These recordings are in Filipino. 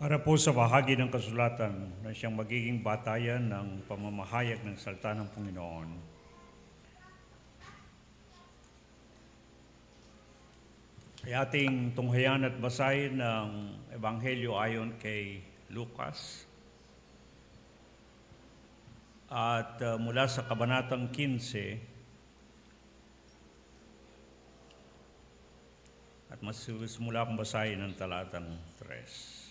Para po sa bahagi ng kasulatan na siyang magiging batayan ng pamamahayag ng salita ng Panginoon. Ay ating tunghayan at basahin ng Ebanghelyo ayon kay Lucas. At mula sa Kabanatang 15, at mula akong basahin ng talatang 3.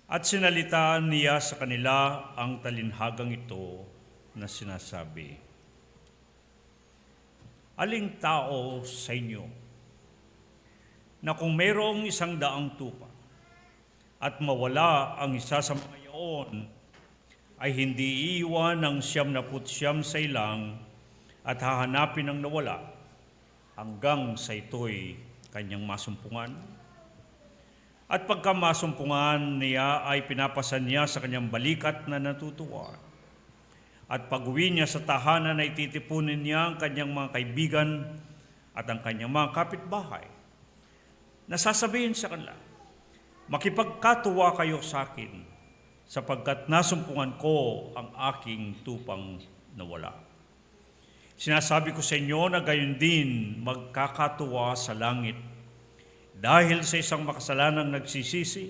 At sinalitaan niya sa kanila ang talinhagang ito na sinasabi, "Aling tao sa inyo na kung mayroong 100 tupa at mawala ang isa sa mga iyon, ay hindi iiwan ng 99 sa ilang at hahanapin ang nawala hanggang sa ito'y kanyang masumpungan? At pagka masumpungan niya ay pinapasan niya sa kanyang balikat na natutuwa. At pag-uwi niya sa tahanan ay titipunin niya ang kanyang mga kaibigan at ang kanyang mga kapitbahay. Nasasabihin sa kanila, makipagkatuwa kayo sa akin sapagkat nasumpungan ko ang aking tupang nawala. Sinasabi ko sa inyo na gayon din magkakatuwa sa langit dahil sa isang makasalanang nagsisisi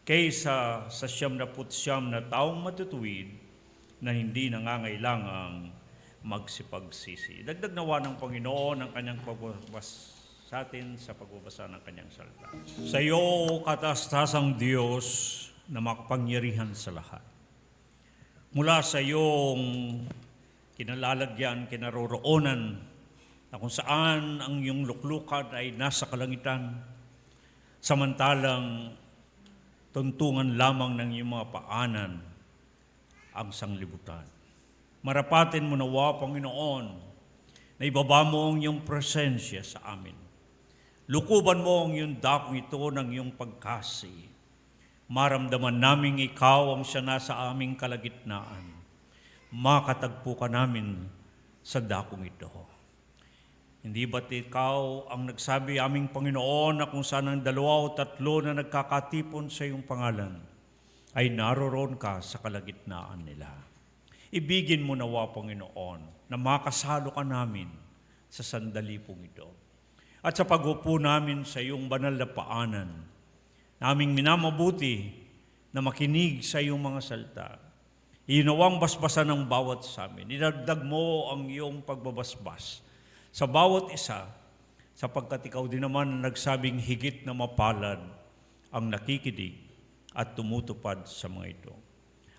kaysa sa 99 na taong matutuwid na hindi nangangailangang magsipagsisi." Dagdag nawa ng Panginoon ang kanyang pagbabasa sa atin sa pagbabasa ng kanyang salita. Sa iyo, kataas-taasang Diyos na makapangyarihan sa lahat. Mula sa iyong kinalalagyan, kinaroroonan, na kung saan ang iyong luklukan ay nasa kalangitan, samantalang tuntungan lamang ng iyong mga paanan ang sanglibutan. Marapatin mo nawa, Panginoon, na ibaba mo ang iyong presensya sa amin. Lukuban mo ang iyong dakong ito ng iyong pagkasi. Maramdaman naming ikaw ang siya nasa aming kalagitnaan. Makatagpo ka namin sa dakong ito. Hindi ba't ikaw ang nagsabi, aming Panginoon, na kung saan ang 2 o 3 na nagkakatipon sa iyong pangalan, ay naroroon ka sa kalagitnaan nila. Ibigin mo nawa, Panginoon, na makasalo ka namin sa sandali pong ito. At sa pag-upo namin sa iyong banal na paanan, naming minamabuti na makinig sa iyong mga salita. Inawang basbasan ng bawat sa amin. Idagdag mo ang iyong pagbabasbas sa bawat isa, sapagkat ikaw din naman nagsabing higit na mapalad ang nakikinig at tumutupad sa mga ito.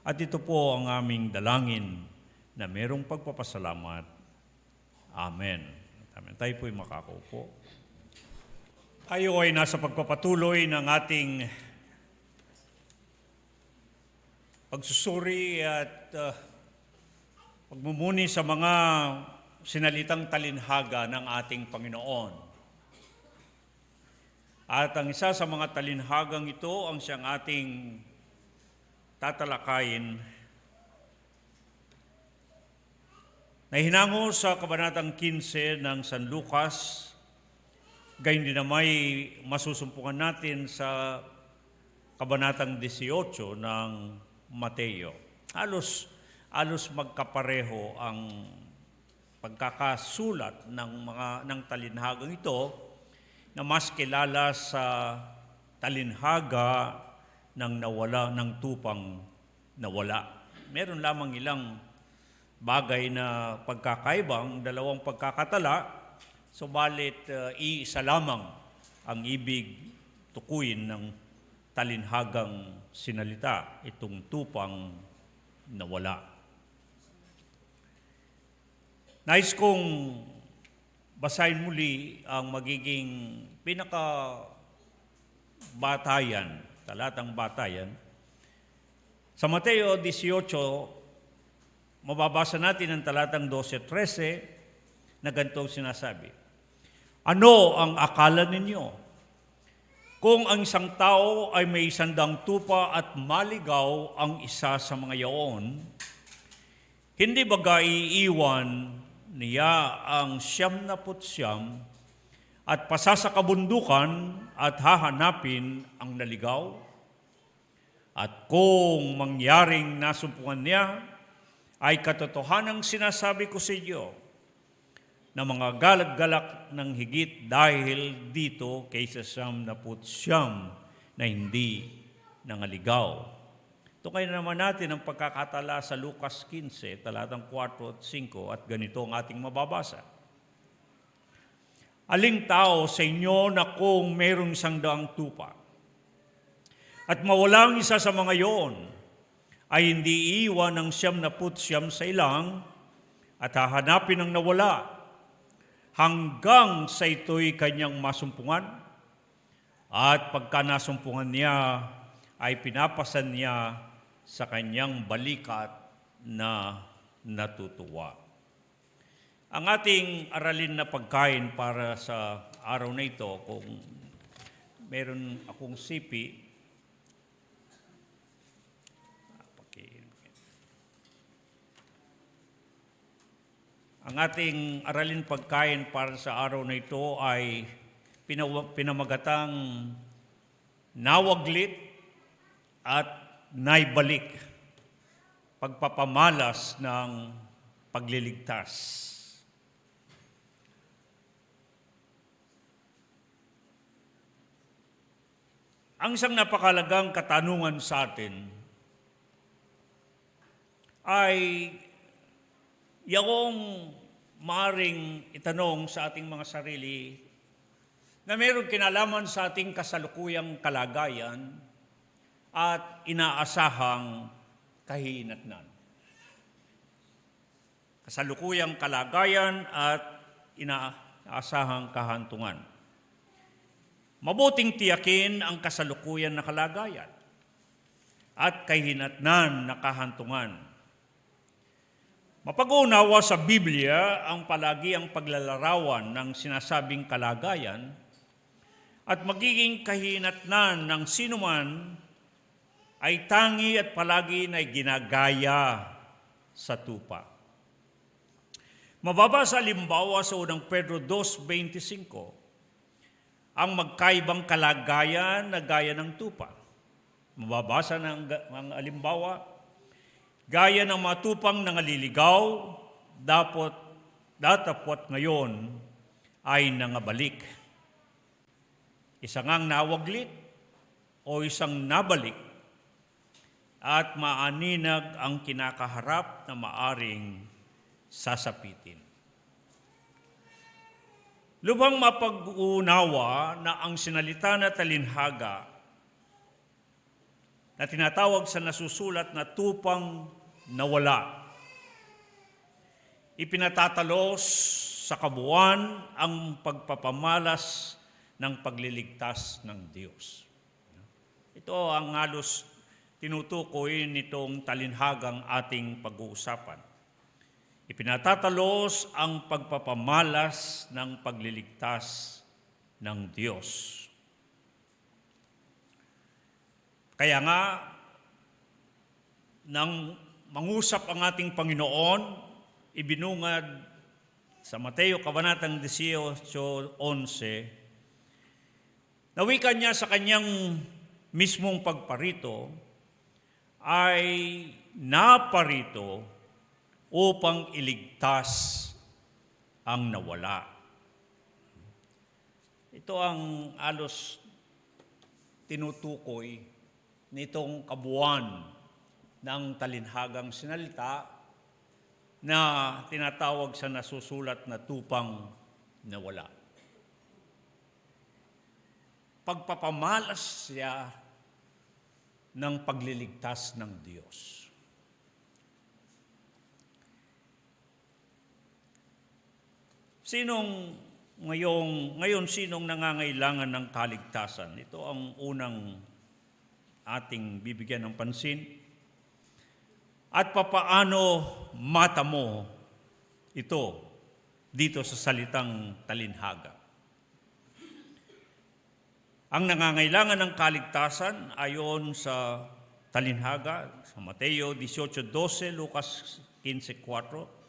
At ito po ang aming dalangin na merong pagpapasalamat. Amen. Amen. Tayo po'y makakaupo. Tayo ay nasa pagpapatuloy ng ating pagsusuri at pagmumuni sa mga sinalitang talinhaga ng ating Panginoon. At ang isa sa mga talinhagang ito ang siyang ating tatalakayin na hinango sa Kabanatang 15 ng San Lucas, gayon din na may masusumpungan natin sa Kabanatang 18 ng Mateo. Halos magkapareho ang pagkakasulat ng talinhagang ito na mas kilala sa talinhaga ng nawala ng tupang nawala. Meron lamang ilang bagay na pagkakaibang, 2 pagkakatala, subalit iisa lamang ang ibig tukuyin ng talinhagang sinalita, itong tupang nawala. Nais kong basahin muli ang magiging pinakabatayan, talatang batayan. Sa Mateo 18, mababasa natin ang talatang 12-13 na ganitong sinasabi. Ano ang akala ninyo? Kung ang isang tao ay may 100 tupa at maligaw ang isa sa mga yaon, hindi ba iiwan niya ang 99 at pasasakabundukan at hahanapin ang naligaw. At kung mangyaring nasumpungan niya, ay katotohanang sinasabi ko sa inyo na mga galak-galak ng higit dahil dito kaysa 99 na hindi nangaligaw. Ito kayo naman natin ang pagkakatala sa Lucas 15, talatang 4 at 5, at ganito ang ating mababasa. Aling tao sa inyo na kung mayroong 100 tupa, at mawalang isa sa mga iyon, ay hindi iiwan ng 99 sa ilang at hahanapin ang nawala hanggang sa ito'y kanyang masumpungan. At pagka nasumpungan niya, ay pinapasan niya sa kanyang balikat na natutuwa. Ang ating aralin na pagkain para sa araw na ito, kung meron akong sipi, ang ating aralin pagkain para sa araw na ito ay pinamagatang nawaglit at naibalik, pagpapamalas ng pagliligtas. Ang isang napakalagang katanungan sa atin ay yung maaring itanong sa ating mga sarili na mayroong kinalaman sa ating kasalukuyang kalagayan at inaasahang kahihinatnan. Kasalukuyang kalagayan at inaasahang kahantungan. Mabuting tiyakin ang kasalukuyan na kalagayan at kahihinatnan na kahantungan. Mapag-uunawa sa Biblia ang palagi ang paglalarawan ng sinasabing kalagayan at magiging kahinatnan ng sinuman ay tangi at palagi na ginagaya sa tupa. Mababasa halimbawa sa unang Pedro 2:25 ang magkaibang kalagayan na gaya ng tupa. Mababasa ng halimbawa, gaya ng matupang nangaliligaw, datapwat ngayon ay nangabalik. Isang ang nawaglit o isang nabalik at maaninag ang kinakaharap na maaring sasapitin. Lubhang mapag-uunawa na ang sinalita na talinhaga na tinatawag sa nasusulat na tupang nawala, ipinatatalos sa kabuuan ang pagpapamalas ng pagliligtas ng Diyos. Ito ang halos tinutukoy nitong talinhagang ating pag-uusapan. Ipinatatalos ang pagpapamalas ng pagliligtas ng Diyos. Kaya nga, nang mangusap ang ating Panginoon, ibinungad sa Mateo Kabanatang 18:11, nawikan niya sa kanyang mismong pagparito, ay naparito upang iligtas ang nawala. Ito ang alos tinutukoy nitong kabuuan ng talinhagang sinalita na tinatawag sa nasusulat na tupang nawala. Pagpapamalas siya ng pagliligtas ng Diyos. Ngayon, sinong nangangailangan ng kaligtasan? Ito ang unang ating bibigyan ng pansin. At papaano mata mo ito dito sa salitang talinhaga? Ang nangangailangan ng kaligtasan ayon sa talinhaga sa Mateo 18:12, Lucas 15:4,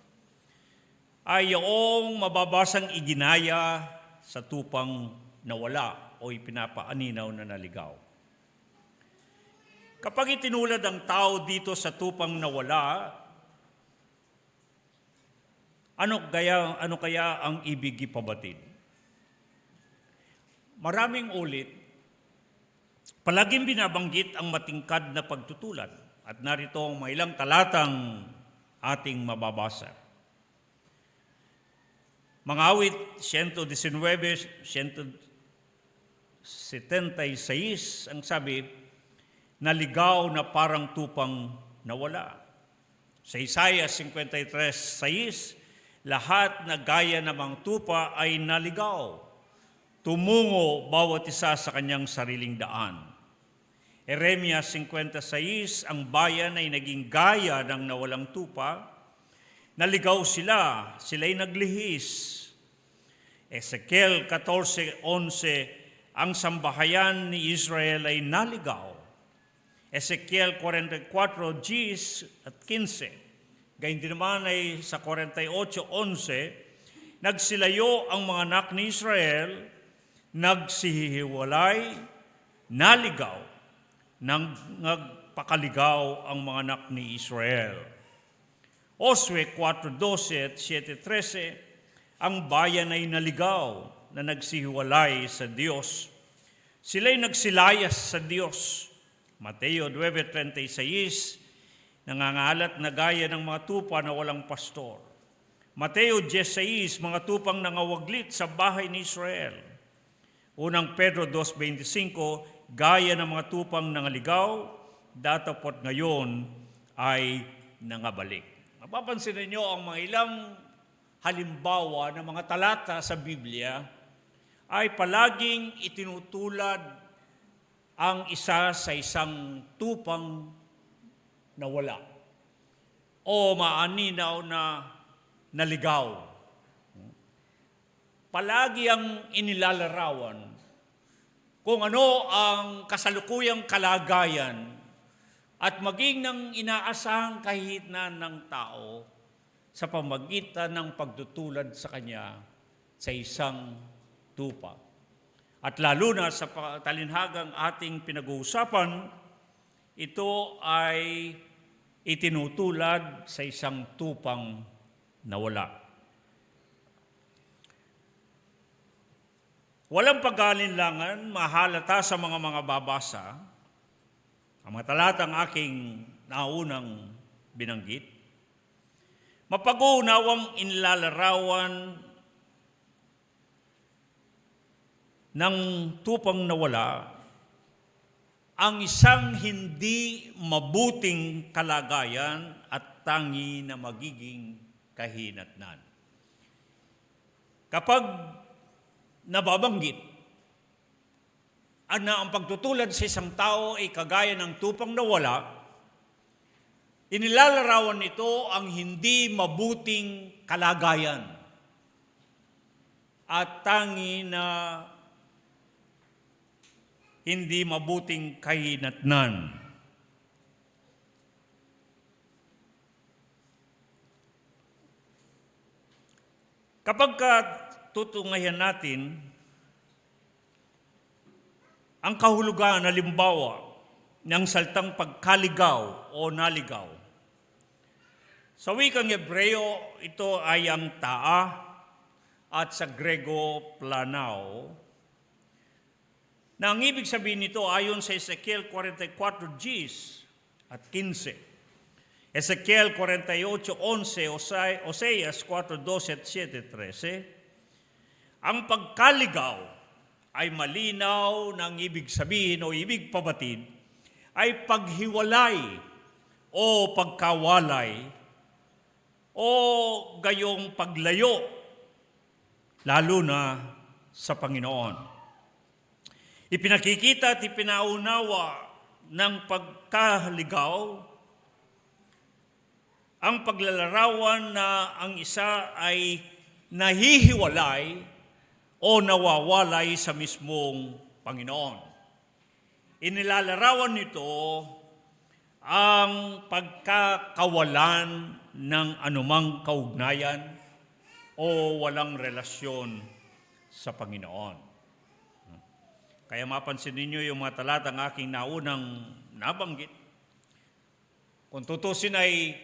ay yung mababasang iginaya sa tupang nawala o ipinapaaninaw na naligaw. Kapag itinulad ang tao dito sa tupang nawala, ano kaya ang ibig ipabatid? Maraming ulit, palaging binabanggit ang matingkad na pagtutulad at narito ang mga ilang talatang ating mababasa. Mga awit 119, 176, ang sabi, naligaw na parang tupang nawala. Sa Isaiah 53:6, lahat na gaya ng mga tupa ay naligaw. Tumungo bawat isa sa kanyang sariling daan. Jeremia 56, ang bayan ay naging gaya ng nawalang tupa. Naligaw sila'y naglihis. Ezekiel 14:11, ang sambahayan ni Israel ay naligaw. Ezekiel 44:10 at 15. Gayun din naman ay sa 48:11, nagsilayo ang mga anak ni Israel, nagsihiwalay, naligaw, nagpakaligaw ang mga anak ni Israel. Josue 4:12 at 7:13, ang bayan ay naligaw na nagsihiwalay sa Diyos. Sila'y nagsilayas sa Diyos. Mateo 9:36, nangangalat na gaya ng mga tupa na walang pastor. Mateo 10:6, mga tupang nangawaglit sa bahay ni Israel. Unang Pedro 2:25, gaya ng mga tupang nangaligaw, datapot ngayon ay nangabalik. Mapapansin ninyo ang mga ilang halimbawa ng mga talata sa Biblia ay palaging itinutulad ang isa sa isang tupang nawala o maaninaw na naligaw. Palagi ang inilalarawan kung ano ang kasalukuyang kalagayan at maging ng inaasahang kahitnan ng tao sa pamagitan ng pagtutulad sa kanya sa isang tupa. At lalo na sa talinhagang ating pinag-uusapan, ito ay itinutulad sa isang tupang nawala. Walang pag-aalinlangan, mahalata sa mga babasa, ang mga talatang aking naunang binanggit, mapag-uunawang inilalarawan ng tupang nawala ang isang hindi mabuting kalagayan at tangi na magiging kahinatnan. Kapag nababanggit na ang pagtutulad sa isang tao ay kagaya ng tupang nawala, inilalarawan nito ang hindi mabuting kalagayan at tangi na hindi mabuting kahinatnan. Kapag tutungayan natin ang kahulugan, halimbawa, ng salitang pagkaligaw o naligaw. Sa wikang Hebreo, ito ay ang taa at sa Grego, planao. Na ang ibig sabihin nito ayon sa Ezekiel 44:10 at 15. Ezekiel 48:11, Oseas 4:12 at 7:13. Ang pagkaligaw ay malinaw ng ibig sabihin o ibig pabatid ay paghiwalay o pagkawalay o gayong paglayo, lalo na sa Panginoon. Ipinakikita at ipinaunawa ng pagkaligaw ang paglalarawan na ang isa ay nahihiwalay o nawawalay sa mismong Panginoon. Inilalarawan nito ang pagkakawalan ng anumang kaugnayan o walang relasyon sa Panginoon. Kaya mapansin ninyo yung mga talatang aking naunang nabanggit. Kung tutusin ay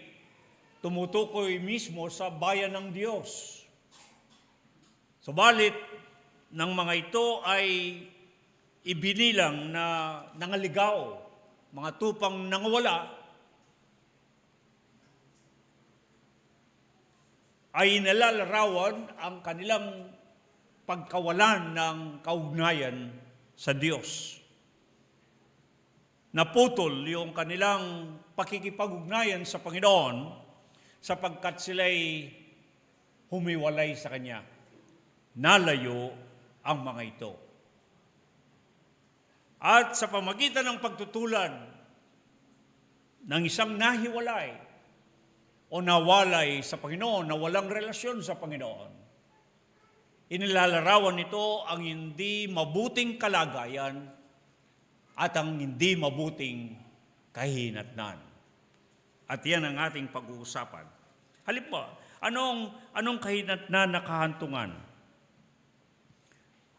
tumutukoy mismo sa bayan ng Diyos. Subalit, ng mga ito ay ibinilang na nangaligaw, mga tupang nangawala, ay nalalarawan ang kanilang pagkawalan ng kaugnayan sa Diyos. Naputol yung kanilang pakikipag-ugnayan sa Panginoon sapagkat sila'y humiwalay sa Kanya. Nalayo ang mga ito. At sa pamagitan ng pagtutulad ng isang nahiwalay, o nawalay sa Panginoon, na walang relasyon sa Panginoon, inilalarawan nito ang hindi mabuting kalagayan at ang hindi mabuting kahinatnan. At yan ang ating pag-uusapan. Halimbawa, anong kahinatnan na kahantungan?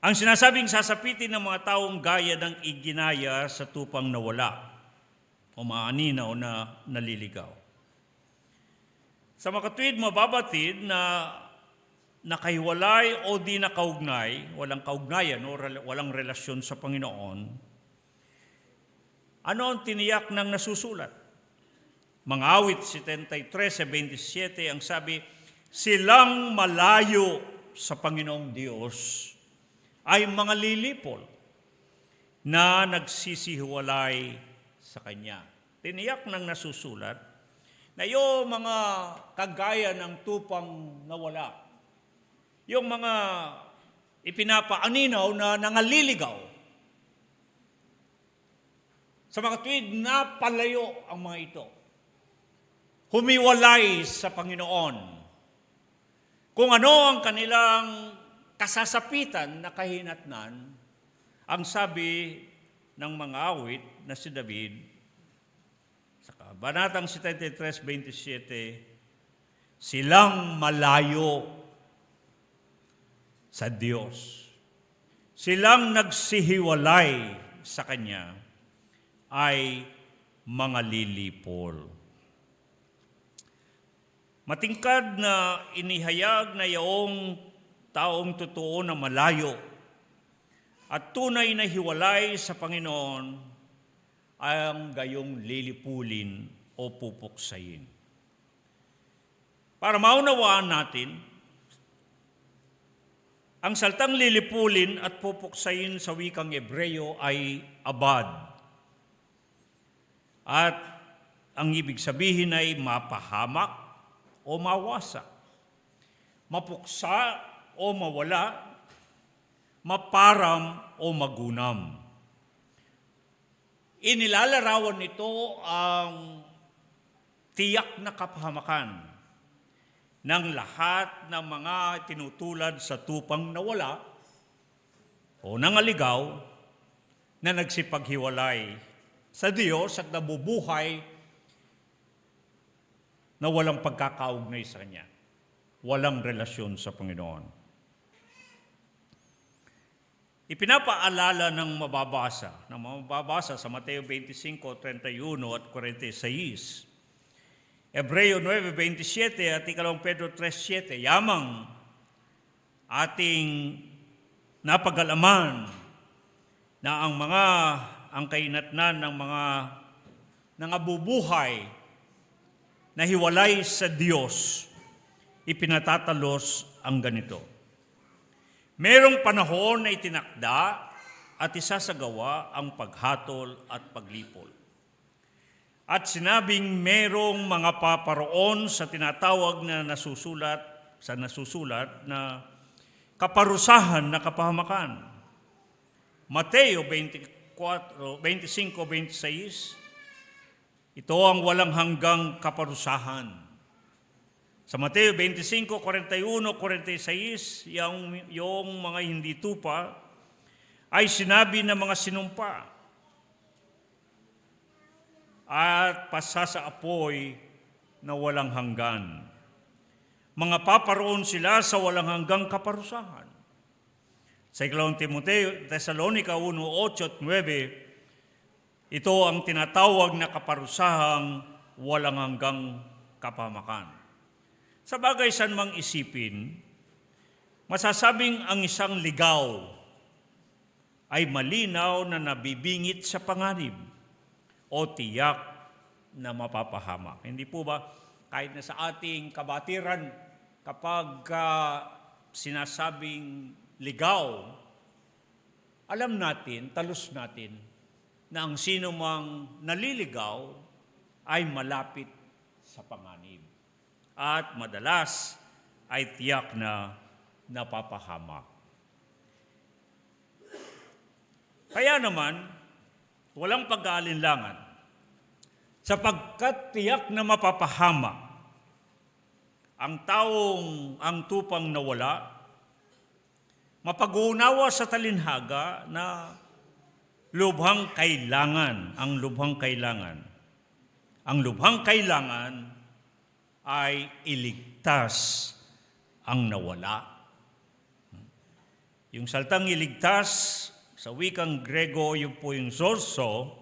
Ang sinasabing sasapitin ng mga taong gaya ng iginaya sa tupang nawala o maaninaw na naliligaw. Sa makatwid, mababatid na nakahiwalay o di nakaugnay, walang kaugnayan o walang relasyon sa Panginoon, ano ang tiniyak ng nasusulat? Mga awit 73:27 ang sabi, silang malayo sa Panginoong Diyos ay mga lilipol na nagsisihiwalay sa Kanya. Tiniyak ng nasusulat na yung mga kagaya ng tupang nawala, yung mga ipinapaaninaw na nangaliligaw, sa mga tuwid napalayo ang mga ito. Humiwalay sa Panginoon. Kung ano ang kanilang kasasapitan na kahinatnan, ang sabi ng mga awit na si David, sa Kabanatang 73:27, silang malayo sa Diyos. Silang nagsihiwalay sa Kanya ay mga lilipol. Matingkad na inihayag na yaong taong totoo na malayo at tunay na hiwalay sa Panginoon ang gayong lilipulin o pupuksayin. Para maunawaan natin, ang salitang lilipulin at pupuksayin sa wikang Hebreyo ay abad. At ang ibig sabihin ay mapahamak o mawasak, mapuksa o mawala, maparam o magunam. Inilalarawan nito ang tiyak na kapahamakan ng lahat ng mga tinutulad sa tupang nawala o nangaligaw na nagsipaghiwalay sa Diyos at nabubuhay na walang pagkakaugnay sa Kanya, walang relasyon sa Panginoon. Ipinapaalala ng mababasa sa Mateo 25:31 at 46, Hebreo 9:27 at 2 Pedro 3:7, yamang ating napag-alaman na ang kahinatnan ng mga nangabubuhay na hiwalay sa Diyos, ipinatatalos ang ganito. Merong panahon na itinakda at isasagawa ang paghatol at paglipol. At sinabing merong mga paparoon sa tinatawag na nasusulat na kaparusahan na kapahamakan. Mateo 25:26, ito ang walang hanggang kaparusahan. Sa Mateo 25:41-46, yung mga hindi tupa ay sinabi ng mga sinumpa at pasasaapoy na walang hanggan. Mga paparoon sila sa walang hanggang kaparusahan. Sa ikalawang Timoteo, Thessalonica 1:8 at 9, ito ang tinatawag na kaparusahang walang hanggang kapahamakan. Sa bagay saan mang isipin, masasabing ang isang ligaw ay malinaw na nabibingit sa panganib o tiyak na mapapahamak. Hindi po ba kahit na sa ating kabatiran, kapag sinasabing ligaw, alam natin, talus natin, na ang sino mang naliligaw ay malapit sa panganib. At madalas ay tiyak na napapahamak. Kaya naman, walang pag-aalinlangan, sapagkat tiyak na mapapahamak ang tupang nawala, mapag-uunawa sa talinhaga na lubhang kailangan, ang lubhang kailangan ay iligtas ang nawala. Yung saltang iligtas, sa wikang Grego, yun po yung zorso,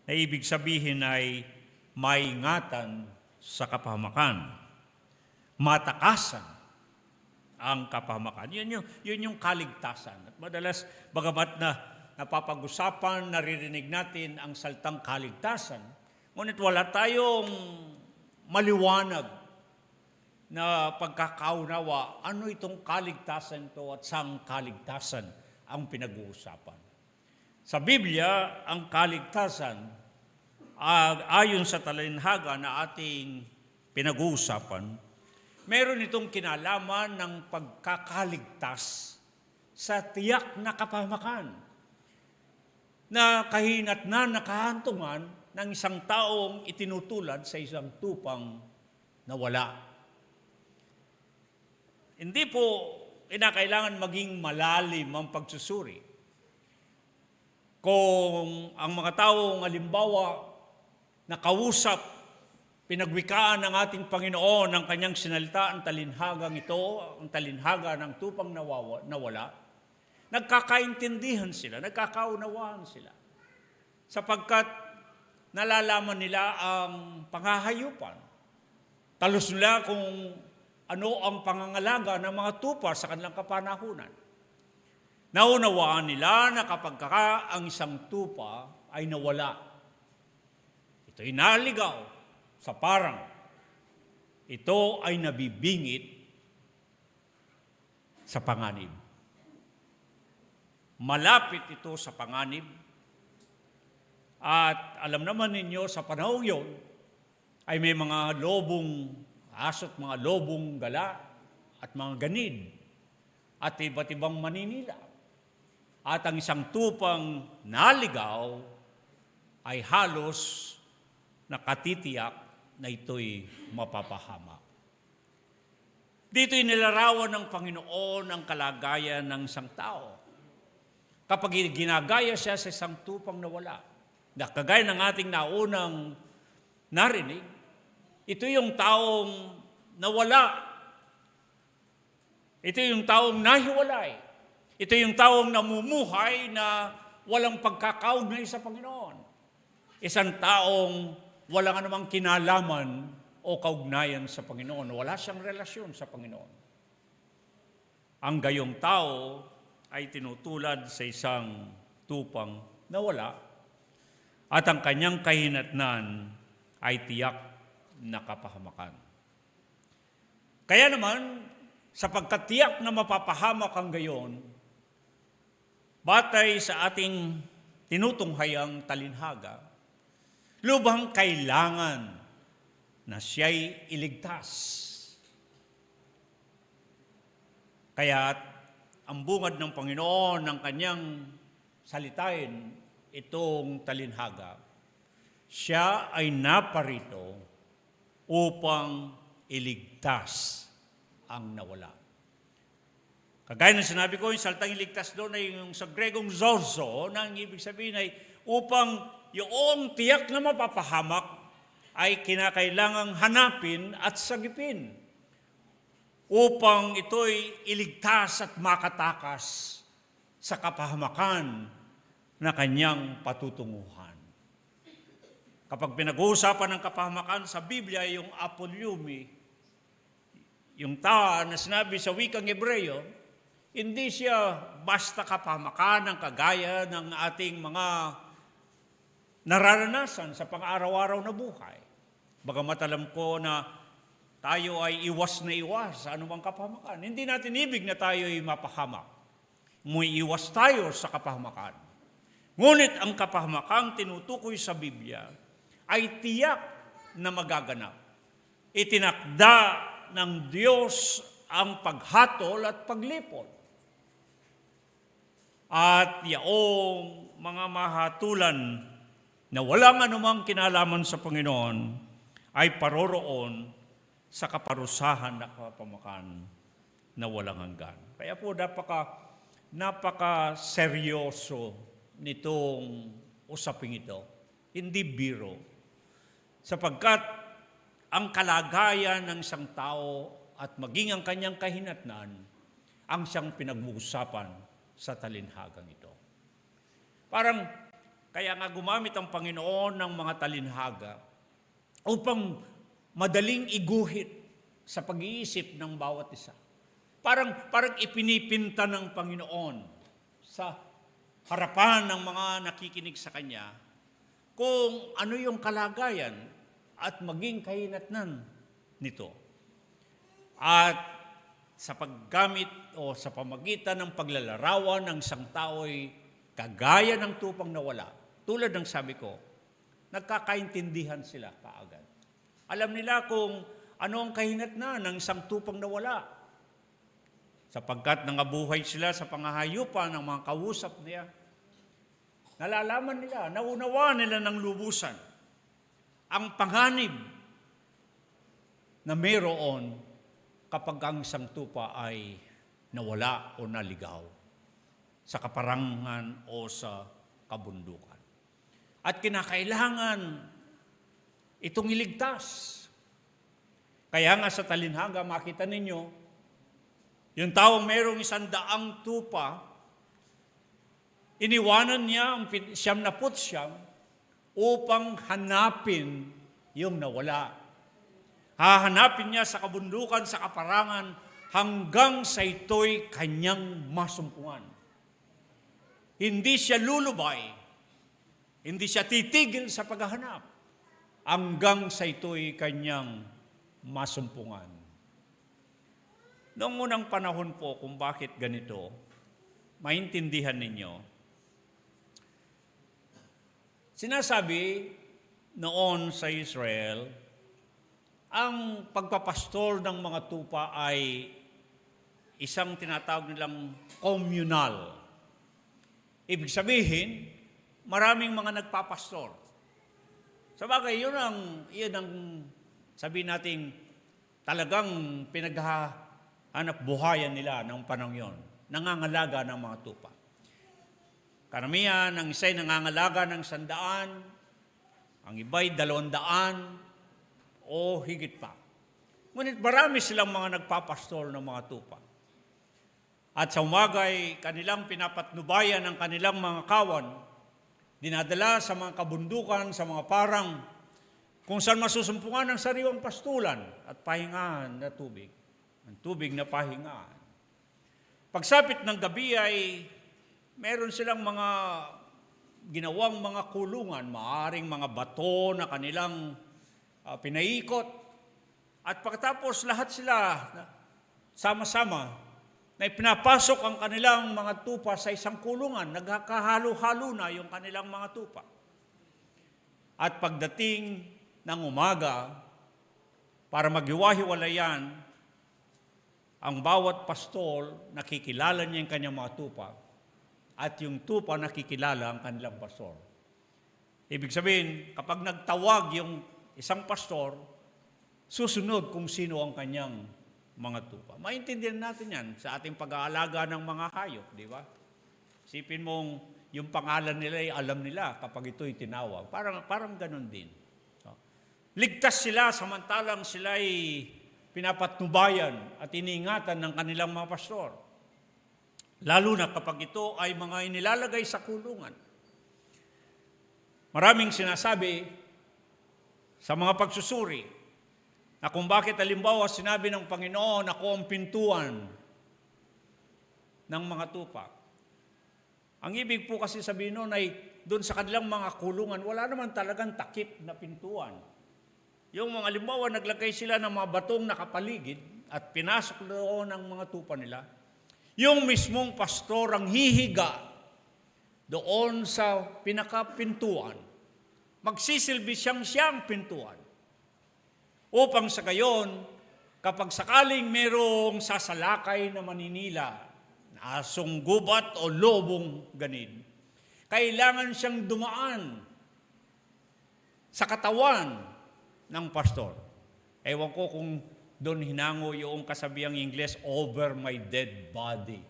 na ibig sabihin ay maingatan sa kapahamakan. Matakasan ang kapahamakan. Yun yung kaligtasan. At madalas, bagamat na napapag-usapan, naririnig natin ang saltang kaligtasan, ngunit wala tayong maliwanag na pagkakaunawa, ano itong kaligtasan to at saang kaligtasan ang pinag-uusapan. Sa Biblia, ang kaligtasan, ayon sa talinhaga na ating pinag-uusapan, meron itong kinalaman ng pagkakaligtas sa tiyak na kapahamakan na kahinat na nakahantungan ng isang taong itinutulad sa isang tupang nawala. Hindi po kinakailangan maging malalim ang pagsusuri. Kung ang mga taong halimbawa nakausap, pinagwikaan ng ating Panginoon ang kanyang sinalita, ang talinhagang ito, ang talinhaga ng tupang nawala, nagkakaintindihan sila, nagkakaunawaan sila. Sapagkat nalalaman nila ang pangahayupan. Talos nila kung ano ang pangangalaga ng mga tupa sa kanilang kapanahunan. Naunawaan nila na kapag ang isang tupa ay nawala, ito'y naligaw sa parang, ito ay nabibingit sa panganib. Malapit ito sa panganib. At alam naman ninyo, sa panahon yun, ay may mga lobong aso at mga lobong gala at mga ganid at iba't ibang maninila. At ang isang tupang naligaw ay halos nakatitiyak na ito'y mapapahamak. Dito'y nilarawan ng Panginoon ang kalagayan ng isang tao. Kapag ginagaya siya sa isang tupang nawala, na kagaya ng ating naunang narinig, ito yung taong nawala. Ito yung taong nahiwalay. Ito yung taong namumuhay na walang pagkakaugnay sa Panginoon. Isang taong walang anumang kinalaman o kaugnayan sa Panginoon. Wala siyang relasyon sa Panginoon. Ang gayong tao ay tinutulad sa isang tupang nawala at ang kanyang kahinatnan ay tiyak na kapahamakan. Kaya naman, sapagkat tiyak na mapapahamak ang gayon, batay sa ating tinutunghayang talinhaga, lubhang kailangan na siya'y iligtas. Kaya ang bungad ng Panginoon ng kanyang salitain itong talinhaga, siya ay naparito upang iligtas ang nawala. Kagaya ng sinabi ko, yung saltang iligtas doon ay yung sa Gregong zorzo, na ang ibig sabihin ay upang yung tiyak na mapapahamak ay kinakailangang hanapin at sagipin upang ito'y iligtas at makatakas sa kapahamakan na kanyang patutunguhan. Kapag pinag-uusapan ng kapahamakan sa Biblia, yung apolyumi, yung na sinabi sa wikang Hebreo, hindi siya basta kapahamakan ng kagaya ng ating mga nararanasan sa pang-araw-araw na buhay. Bagamat alam ko na tayo ay iwas na iwas sa anumang kapahamakan. Hindi natin ibig na tayo ay mapahamak. May iwas tayo sa kapahamakan. Ngunit ang kapahamakang tinutukoy sa Biblia ay tiyak na magaganap. Itinakda ng Diyos ang paghatol at paglipol. At yaong mga mahatulan na walang anumang kinalaman sa Panginoon ay paroroon sa kaparusahan na kapahamakan na walang hanggan. Kaya po napaka-seryoso nitong usaping ito. Hindi biro. Sapagkat ang kalagayan ng isang tao at maging ang kanyang kahinatnan ang siyang pinag-uusapan sa talinhagang ito. Parang kaya nga gumamit ang Panginoon ng mga talinhaga upang madaling iguhit sa pag-iisip ng bawat isa. Parang ipinipinta ng Panginoon sa harapan ng mga nakikinig sa Kanya kung ano yung kalagayan at maging kahinatnan nito. At sa paggamit o sa pamagitan ng paglalarawan ng isang tao'y kagaya ng tupang nawala, tulad ng sabi ko, nagkakaintindihan sila kaagad. Alam nila kung ano ang kahinatnan ng isang tupang nawala. Sapagkat nangabuhay sila sa pangahayupan ng mga kausap niya. Nalalaman nila, naunawaan nila ng lubusan ang panganib na mayroon kapag ang isang tupa ay nawala o naligaw sa kaparangan o sa kabundukan. At kinakailangan itong iligtas. Kaya nga sa talinhaga, makita ninyo, yung taong mayroong 100 tupa, iniwanan niya ang 99 upang hanapin yung nawala. Hahanapin niya sa kabundukan, sa kaparangan, hanggang sa ito'y kanyang masumpungan. Hindi siya lulubay, hindi siya titigil sa paghahanap, hanggang sa ito'y kanyang masumpungan. Noong unang panahon po kung bakit ganito, maintindihan ninyo, sinasabi noon sa Israel, ang pagpapastol ng mga tupa ay isang tinatawag nilang communal. Ibig sabihin, maraming mga nagpapastor. Sabagay, yun ang sabihin natin talagang pinaghahanap buhayan nila ng panahon yon, nangangalaga ng mga tupa. Karamihan, ang isa'y nangangalaga ng 100, ang iba'y 200, o higit pa. Ngunit marami silang mga nagpapastol ng mga tupa. At sa umagay, kanilang pinapatnubayan ang kanilang mga kawan, dinadala sa mga kabundukan, sa mga parang, kung saan masusumpungan ng sariwang pastulan at pahingahan na tubig. Ang tubig na pahingahan. Pagsapit ng gabi ay meron silang mga ginawang mga kulungan, maaring mga bato na kanilang pinaikot. At pagkatapos lahat sila sama-sama na pinapasok ang kanilang mga tupa sa isang kulungan, nagkakahalo-halo na yung kanilang mga tupa. At pagdating ng umaga, para maghiwa-hiwalayan, ang bawat pastol, nakikilala niya yung kanyang mga tupa, at yung tupa nakikilala ang kanilang pastor. Ibig sabihin, kapag nagtawag yung isang pastor, susunod kung sino ang kanyang mga tupa. Maintindihan natin yan sa ating pag-aalaga ng mga hayop, di ba? Isipin mong yung pangalan nila ay alam nila kapag ito'y tinawag. Parang ganun din. Ligtas sila samantalang sila ay pinapatnubayan at iniingatan ng kanilang mga pastor. lalo na kapag ito ay mga inilalagay sa kulungan. Maraming sinasabi sa mga pagsusuri na kung bakit halimbawa sinabi ng Panginoon, ako ang pintuan ng mga tupa. Ang ibig po kasi sabihin noon ay doon sa kanilang mga kulungan, wala naman talagang takip na pintuan. Yung mga halimbawa, naglagay sila ng mga batong nakapaligid at pinasok doon ang mga tupa nila. Yung mismong pastor ang hihiga doon sa pinakapintuan. Magsisilbi siyang pintuan. Upang sa gayon, kapag sakaling merong sasalakay na maninila, na asong gubat o lobong ganid, kailangan siyang dumaan sa katawan ng pastor. Ewan ko kung doon hinango yung kasabihang Ingles, over my dead body.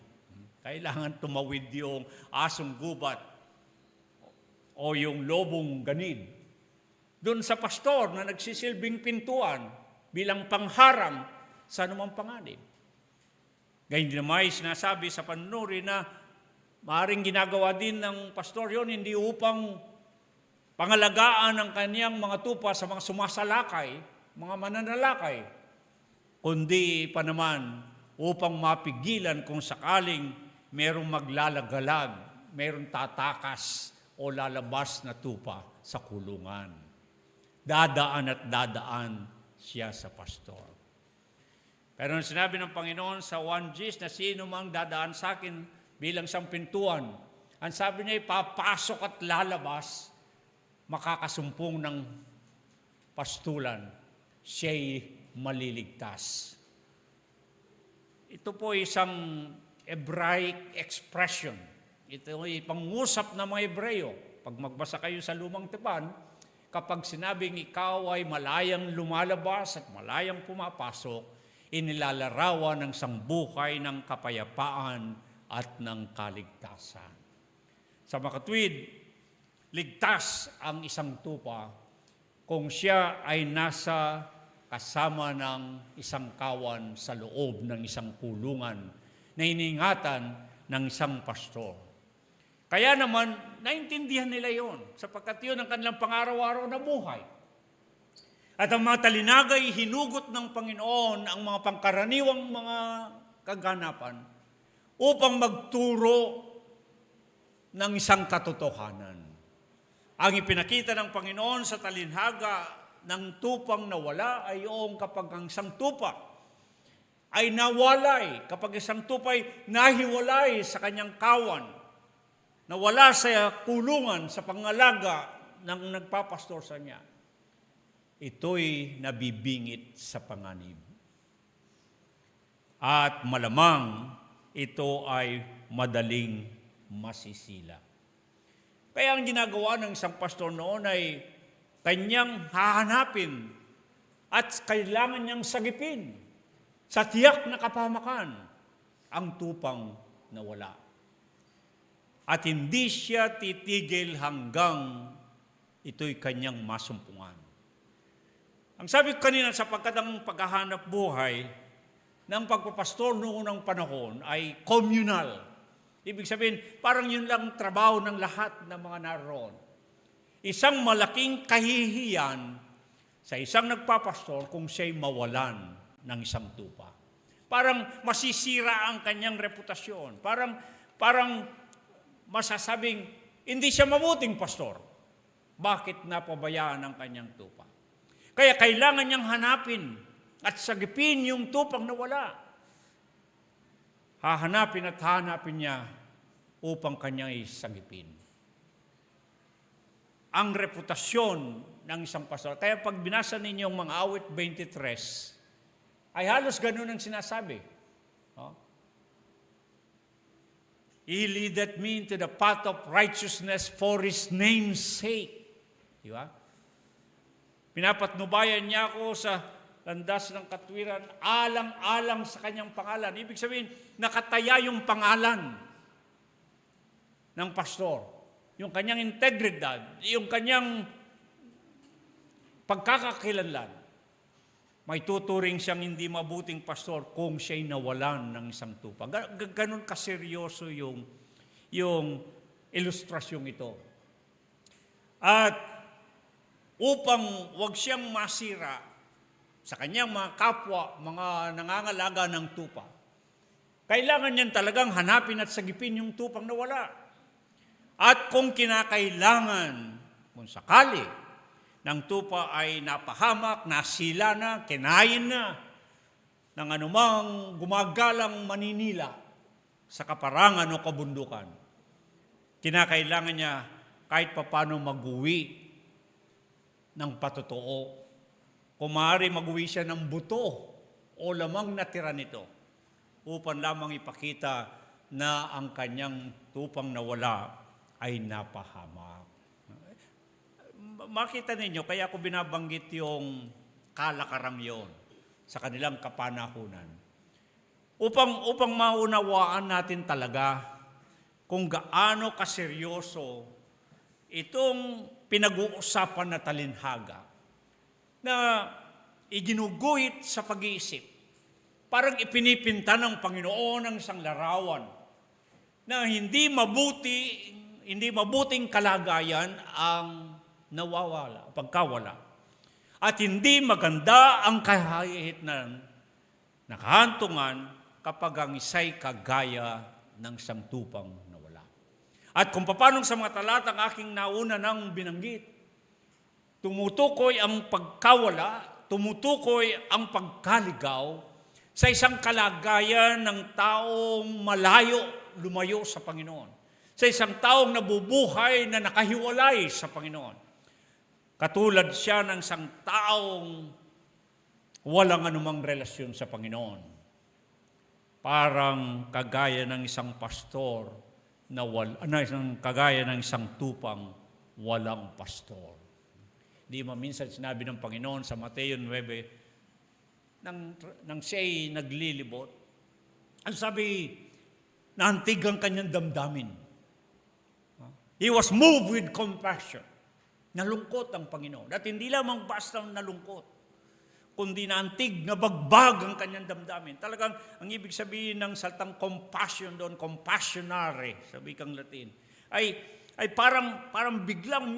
Kailangan tumawid yung asong gubat o yung lobong ganid doon sa pastor na nagsisilbing pintuan bilang pangharang sa anumang panganib. Gayun din naman sinasabi sa panunuri na maaaring ginagawa din ng pastor yon hindi upang pangalagaan ang kaniyang mga tupa sa mga sumasalakay, mga mananalakay, kundi pa naman upang mapigilan kung sakaling merong maglalagalag, merong tatakas o lalabas na tupa sa kulungan. Dadaan at dadaan siya sa pastor. Pero nung sinabi ng Panginoon sa 1 Gs na sino mang dadaan sa akin bilang isang pintuan, ang sabi niya, papasok at lalabas, makakasumpong ng pastulan, siya'y maliligtas. Ito po isang Hebraic expression. Ito ay pangusap ng mga Hebreyo. Pag magbasa kayo sa Lumang Tipan, kapag sinabing ikaw ay malayang lumalabas at malayang pumapasok, inilalarawan ng sambuhay ng kapayapaan at ng kaligtasan. Sa makatwid, ligtas ang isang tupa kung siya ay nasa kasama ng isang kawan sa loob ng isang kulungan na iniingatan ng isang pastor. Kaya naman, naintindihan nila yon sapagkat yun ang kanilang pang-araw-araw na buhay. At ang mga talinagay, hinugot ng Panginoon ang mga pangkaraniwang mga kaganapan upang magturo ng isang katotohanan. Ang ipinakita ng Panginoon sa talinhaga ng tupang nawala ay yung kapag ang isang tupa ay nawalay, kapag isang tupa ay nahiwalay sa kanyang kawan, nawala sa kulungan, sa pangalaga ng nagpapastor sa niya, ito'y nabibingit sa panganib. At malamang ito ay madaling masisila. Kaya ang ginagawa ng isang pastor noon ay kanyang hahanapin at kailangan niyang sagipin sa tiyak na kapahamakan ang tupang nawala. At hindi siya titigil hanggang ito'y kanyang masumpungan. Ang sabi ko kanina, sapagkat ang paghahanap buhay ng pagpapastor noong unang panahon ay communal. Ibig sabihin, parang yun lang trabaho ng lahat ng mga naroon. Isang malaking kahihiyan sa isang nagpapastor kung siya'y mawalan ng isang tupa. Parang masisira ang kanyang reputasyon. Parang masasabing, hindi siya mabuting pastor. Bakit napabayaan ang kanyang tupa? Kaya kailangan niyang hanapin at sagipin yung tupang nawala. Hahanapin at hahanapin niya upang kanyang isagipin. Ang reputasyon ng isang pastor. Kaya pag binasa ninyo ang mga awit 23, ay halos ganun ang sinasabi. He leadeth me into the path of righteousness for His name's sake. Di ba? Pinapatnubayan niya ako sa landas ng katwiran, alang-alang sa kanyang pangalan. Ibig sabihin, nakataya yung pangalan ng pastor. Yung kanyang integridad, yung kanyang pagkakakilanlan. may tuturing siyang hindi mabuting pastor kung siya'y nawalan ng isang tupa. Ganon kaseryoso yung ilustrasyong ito. At upang wag siyang masira sa kanyang mga kapwa, mga nangangalaga ng tupa, kailangan niyan talagang hanapin at sagipin yung tupang nawala. At kung kinakailangan, kung sakali, ng tupa ay napahamak, nasila na, kinain na, ng anumang gumagalang maninila sa kaparangan o kabundukan, kinakailangan niya kahit papano mag-uwi ng patotoo. Kung maaari mag-uwi siya ng buto o lamang natira nito upang lamang ipakita na ang kanyang tupang nawala ay napahamak. Makita ninyo, kaya ako binabanggit yung kalakarang yon sa kanilang kapanahunan. Upang maunawaan natin talaga kung gaano kaseryoso itong pinag-uusapan na talinhaga na iginuguhit sa pag-iisip. Parang ipinipinta ng Panginoon ang isang larawan na hindi mabuting kalagayan ang nawawala, pagkawala. At hindi maganda ang kahihitnan, nakahantungan kapag ang isa'y kagaya ng isang tupang nawala. At kung paano sa mga talatang aking nauna nang binanggit, tumutukoy ang pagkawala, tumutukoy ang pagkaligaw sa isang kalagayan ng taong lumayo sa Panginoon. Sa isang taong nabubuhay na nakahiwalay sa Panginoon. Katulad siya ng isang taong walang anumang relasyon sa Panginoon. Parang kagaya ng isang pastor kagaya ng isang tupang walang pastor. Di minsan sinabi ng Panginoon sa Mateo 9, nang siya'y naglilibot, ang sabi, naantig ang kanyang damdamin. He was moved with compassion. Nalungkot ang Panginoon. At hindi lamang basta nalungkot, kundi naantig, nabagbag ang kanyang damdamin. Talagang, ang ibig sabihin ng salitang compassion doon, compassionare, sa wikang Latin, ay parang biglang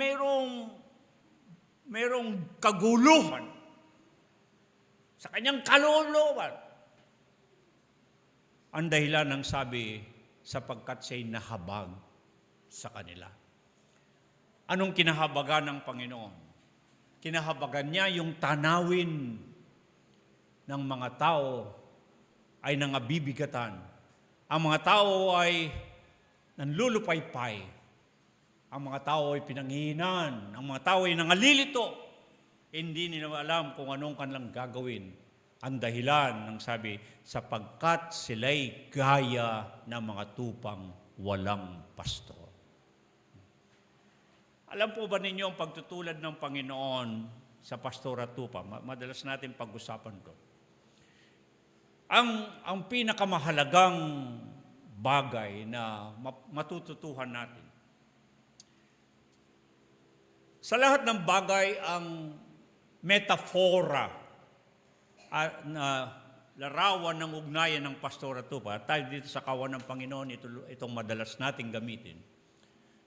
merong kaguluhan sa kanyang kaluluwan. Ang dahilan ng sabi, sapagkat siya'y nahabag sa kanila. Anong kinahabagan ng Panginoon? Kinahabagan niya yung tanawin ng mga tao ay nangabibigatan. Ang mga tao ay nanlulupaypay. Ang mga tao ay pinanghihinan. Ang mga tao ay nangalilito. Hindi nila alam kung anong kanilang gagawin. Ang dahilan ng sabi, sapagkat sila'y gaya ng mga tupang walang pastor. Alam po ba ninyo ang pagtutulad ng Panginoon sa pastor at tupa? Madalas natin pag-usapan to. Ang pinakamahalagang bagay na matututuhan natin. Sa lahat ng bagay, ang metafora na larawan ng ugnayan ng pastor at tupa, tayo dito sa kawan ng Panginoon, itong madalas nating gamitin.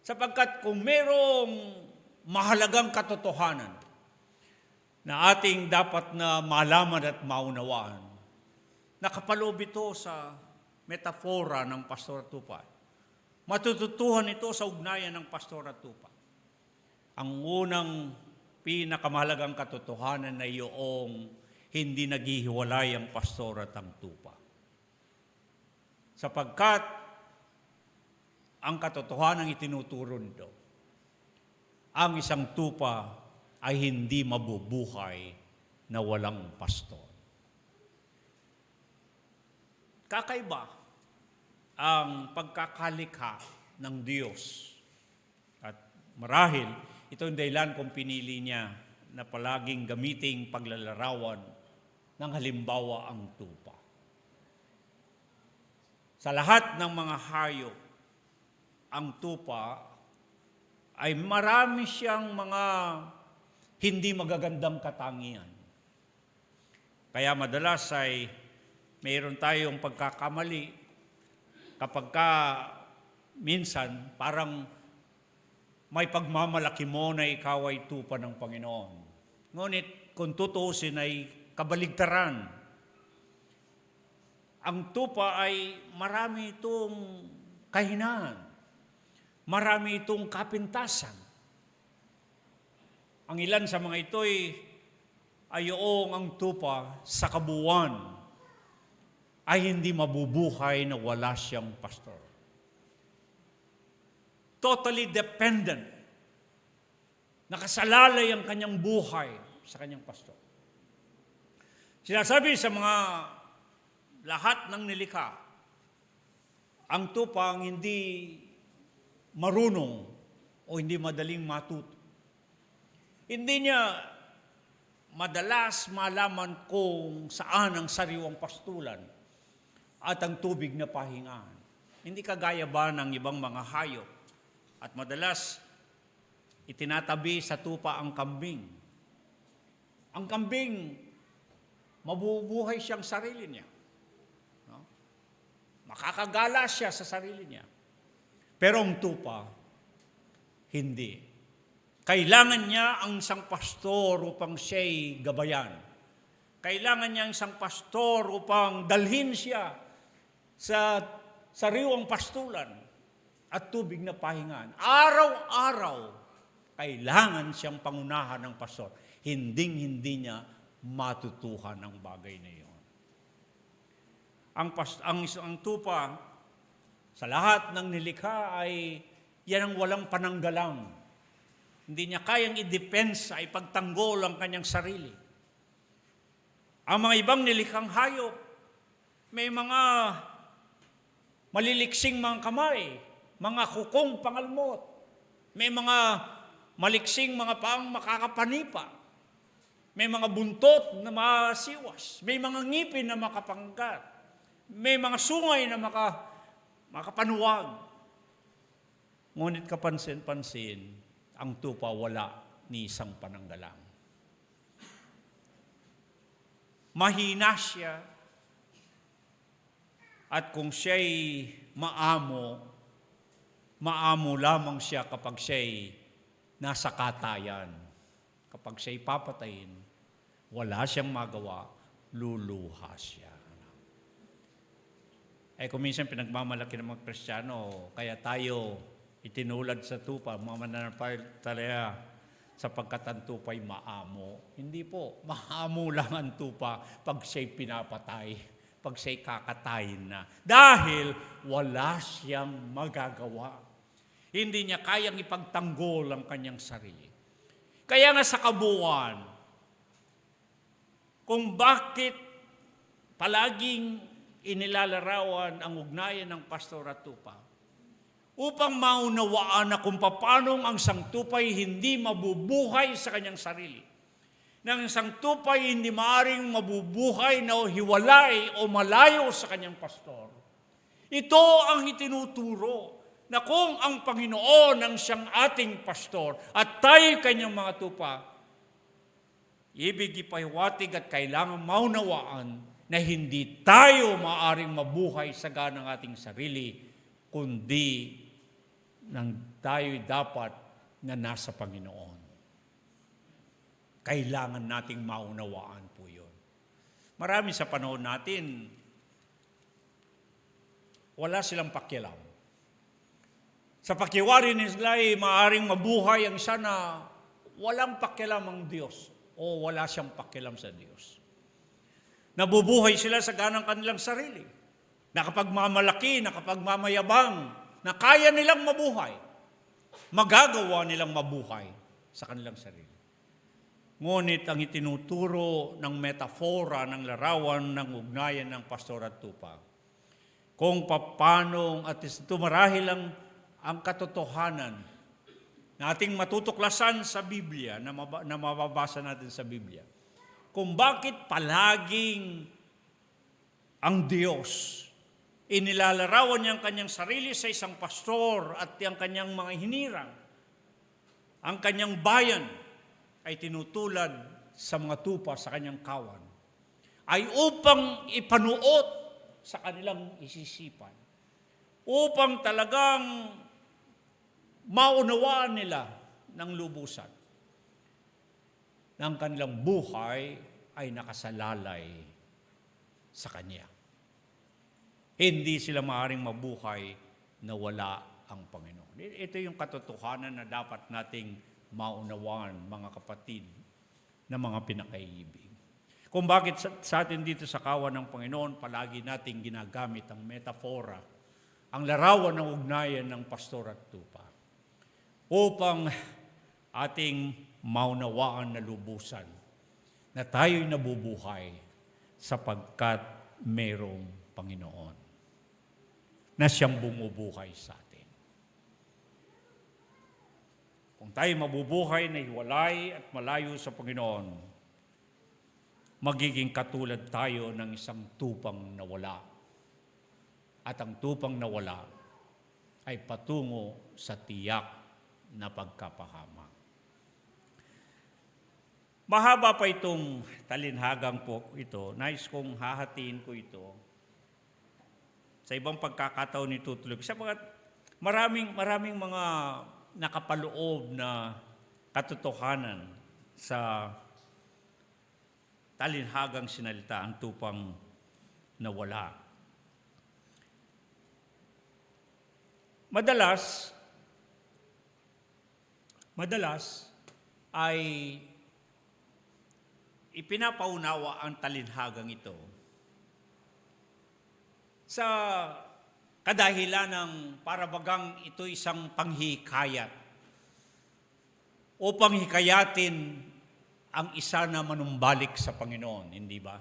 Sapagkat kung merong mahalagang katotohanan na ating dapat na malaman at maunawaan, nakapaloob ito sa metafora ng pastor at tupa. Matututuhan ito sa ugnayan ng pastor at tupa. Ang unang pinakamahalagang katotohanan na iyong hindi naghihiwalay ang pastor at ang tupa. Sapagkat ang katotohanan ng itinuturo nito, ang isang tupa ay hindi mabubuhay na walang pastor. Kakaiba ang pagkakalikha ng Diyos. At marahil, ito yung dahilan kung pinili niya na palaging gamiting paglalarawan ng halimbawa ang tupa. Sa lahat ng mga hayop, ang tupa ay marami siyang mga hindi magagandang katangian. Kaya madalas ay mayroon tayong pagkakamali kapag minsan parang may pagmamalaki mo na ikaw ay tupa ng Panginoon. Ngunit kung tutuusin ay kabaligtaran. Ang tupa ay marami itong kahinaan. Marami itong kapintasan. Ang ilan sa mga ito ay yung ang tupa sa kabuuan ay hindi mabubuhay na wala siyang pastor. Totally dependent. Nakasalalay ang kanyang buhay sa kanyang pastor. Sinasabi sa mga lahat ng nilikha, ang tupa ang hindi marunong o hindi madaling matuto. Hindi niya madalas malaman kung saan ang sariwang pastulan at ang tubig na pahingahan. Hindi kagaya ba ng ibang mga hayop? At madalas, itinatabi sa tupa ang kambing. Ang kambing, mabubuhay siyang sarili niya. No? Makakagala siya sa sarili niya. Pero ang tupa, hindi. Kailangan niya ang isang pastor upang siya'y gabayan. Kailangan niya ang isang pastor upang dalhin siya sa sariwang pastulan at tubig na pahingaan. Araw-araw, kailangan siyang pangunahan ng pastor. Hinding-hindi niya matutuhan ang bagay na iyon. Ang tupa, sa lahat ng nilikha ay yan ang walang pananggalang. Hindi niya kayang i-depensa, ipagtanggol ang kanyang sarili. Ang mga ibang nilikhang hayop, may mga maliliksing mga kamay, mga kukong pangalmot, may mga maliksing mga paang makakapanipa, may mga buntot na masiwas, may mga ngipin na makapanggat, may mga sungay na makapanuwag. Ngunit kapansin-pansin, ang tupa wala ni isang pananggalang. Mahina siya, at kung siya'y maamo lamang siya kapag siya'y nasa katayan. Kapag siya'y papatayin, wala siyang magawa, luluha siya. Kung minsan pinagmamalaki ng mga Kristiyano, kaya tayo itinulad sa tupa, mamananampalataya sapagkat ang tupa'y maamo. Hindi po, maamo lang ang tupa pag siya'y pinapatay, pag siya'y kakatayin na. Dahil wala siyang magagawa. Hindi niya kayang ipagtanggol ang kanyang sarili. Kaya nga sa kabuuan, kung bakit palaging inilalarawan ang ugnayan ng pastor at tupa, upang maunawaan na kung paano ang isang tupay hindi mabubuhay sa kanyang sarili. Nang isang tupay hindi maaring mabubuhay na hiwalay o malayo sa kanyang pastor. Ito ang itinuturo na kung ang Panginoon ang siyang ating pastor at tayo kanyang mga tupa, ibig ipahiwatig at kailangan maunawaan na hindi tayo maaring mabuhay sa ganang ating sarili, kundi nang tayo'y dapat na nasa Panginoon. Kailangan nating maunawaan po yun. Marami sa panahon natin, wala silang pakialam. Sa pakiwari nila ay maaaring mabuhay ang isa na walang pakialam ang Diyos o wala siyang pakialam sa Diyos. Nabubuhay sila sa ganang kanilang sarili. Nakapagmamalaki, nakapagmamayabang, na kaya nilang mabuhay. Magagawa nilang mabuhay sa kanilang sarili. Ngunit ang itinuturo ng metafora, ng larawan, ng ugnayan ng pastor at tupa, kung paano at ito marahil ang katotohanan na ating matutuklasan sa Biblia, na mababasa natin sa Biblia, kung bakit palaging ang Diyos inilalarawan niya ang kanyang sarili sa isang pastor at ang kanyang mga hinirang, ang kanyang bayan ay tinutulad sa mga tupa sa kanyang kawan. ay upang ipanuot sa kanilang isisipan, upang talagang maunawaan nila ng lubusan ng kanilang buhay ay nakasalalay sa Kanya. Hindi sila maaaring mabuhay na wala ang Panginoon. Ito yung katotohanan na dapat nating maunawaan, mga kapatid, na mga pinakaiibig. Kung bakit sa atin dito sa kawan ng Panginoon, palagi nating ginagamit ang metafora, ang larawan ng ugnayan ng pastor at tupa, upang ating maunawaan na lubusan na tayo'y nabubuhay sapagkat mayroong Panginoon na siyang bumubuhay sa atin. Kung tayo mabubuhay na hiwalay at malayo sa Panginoon, magiging katulad tayo ng isang tupang nawala. At ang tupang nawala ay patungo sa tiyak na pagkapahamak. Mahaba pa itong talinhagang po ito. Nais kong hahatiin ko ito sa ibang pagkakataon ni Tutuloy. Sapagat maraming mga nakapaloob na katotohanan sa talinhagang sinalita, ang tupang nawala. Madalas ay ipinapaunawa ang talinhagang ito sa kadahilan ng parabagang ito isang panghikayat upang hikayatin ang isa na manumbalik sa Panginoon, hindi ba?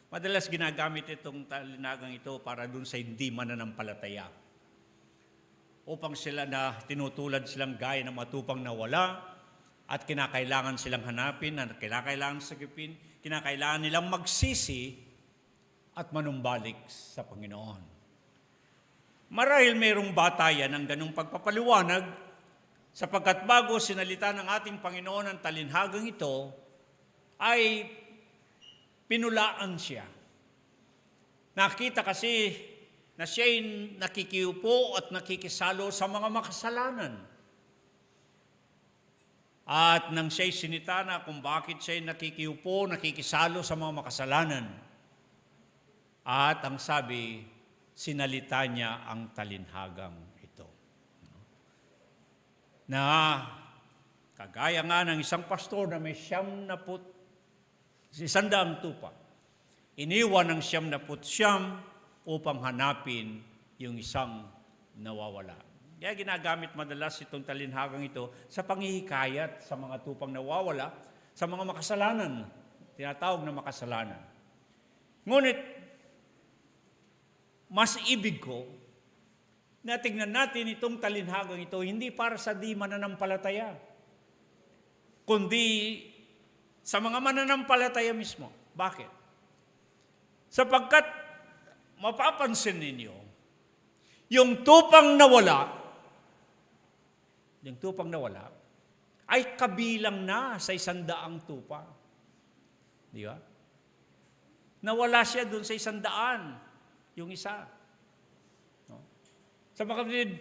Madalas ginagamit itong talinhagang ito para dun sa hindi mananampalataya, upang sila na tinutulad silang gaya ng matupang nawala at kinakailangan silang hanapin, at kinakailangan sagipin, kinakailangan nilang magsisi at manumbalik sa Panginoon. Marahil mayroong batayan ng ganung pagpapaliwanag, sapagkat bago sinalita ng ating Panginoon ang talinhagang ito, ay pinulaan siya. Nakita kasi na siya'y nakikiupo at nakikisalo sa mga makasalanan. At nang siya'y sinita na kung bakit siya'y nakikiupo, nakikisalo sa mga makasalanan, at ang sabi, sinalita niya ang talinhagang ito. Na kagaya nga ng isang pastor na may 100 tupa, iniwan ng 99 upang hanapin yung isang nawawala. Kaya ginagamit madalas itong talinhagang ito sa panghihikayat sa mga tupang nawawala, sa mga makasalanan, tinatawag na makasalanan. Ngunit, mas ibig ko na tingnan natin itong talinhagang ito hindi para sa di mananampalataya, kundi sa mga mananampalataya mismo. Bakit? Sapagkat mapapansin ninyo, yung tupang nawala ay kabilang na sa 100 tupa. Di ba? Nawala siya dun sa 100. Yung isa. No? Sa mga kapatid,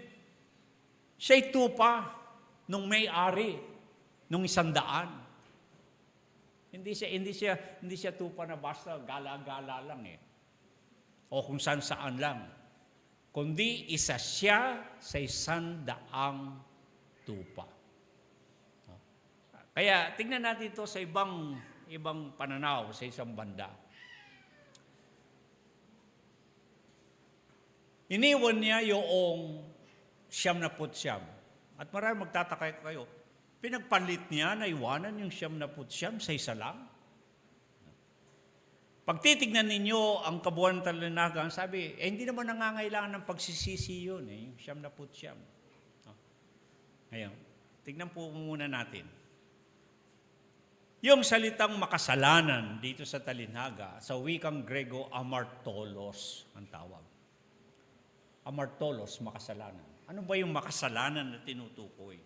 siya'y tupa nung may-ari, nung 100. Hindi siya tupa na basta gala-gala lang o kung saan lang. Kundi isa siya sa 100 tupa. No? Kaya tingnan natin ito sa ibang pananaw, sa isang banda. Iniwan niya yung 99. At marami magtataka kayo, pinagpalit niya na iwanan yung 99 sa isa lang? Pag titignan ninyo ang kabuuan ng talinhagang, sabi, hindi naman nangangailangan ng pagsisisi yun, yung 99. Ngayon, tignan po muna natin. Yung salitang makasalanan dito sa talinhaga, sa wikang Grego, amartolos ang tawag. Amartolos, makasalanan. Ano ba yung makasalanan na tinutukoy?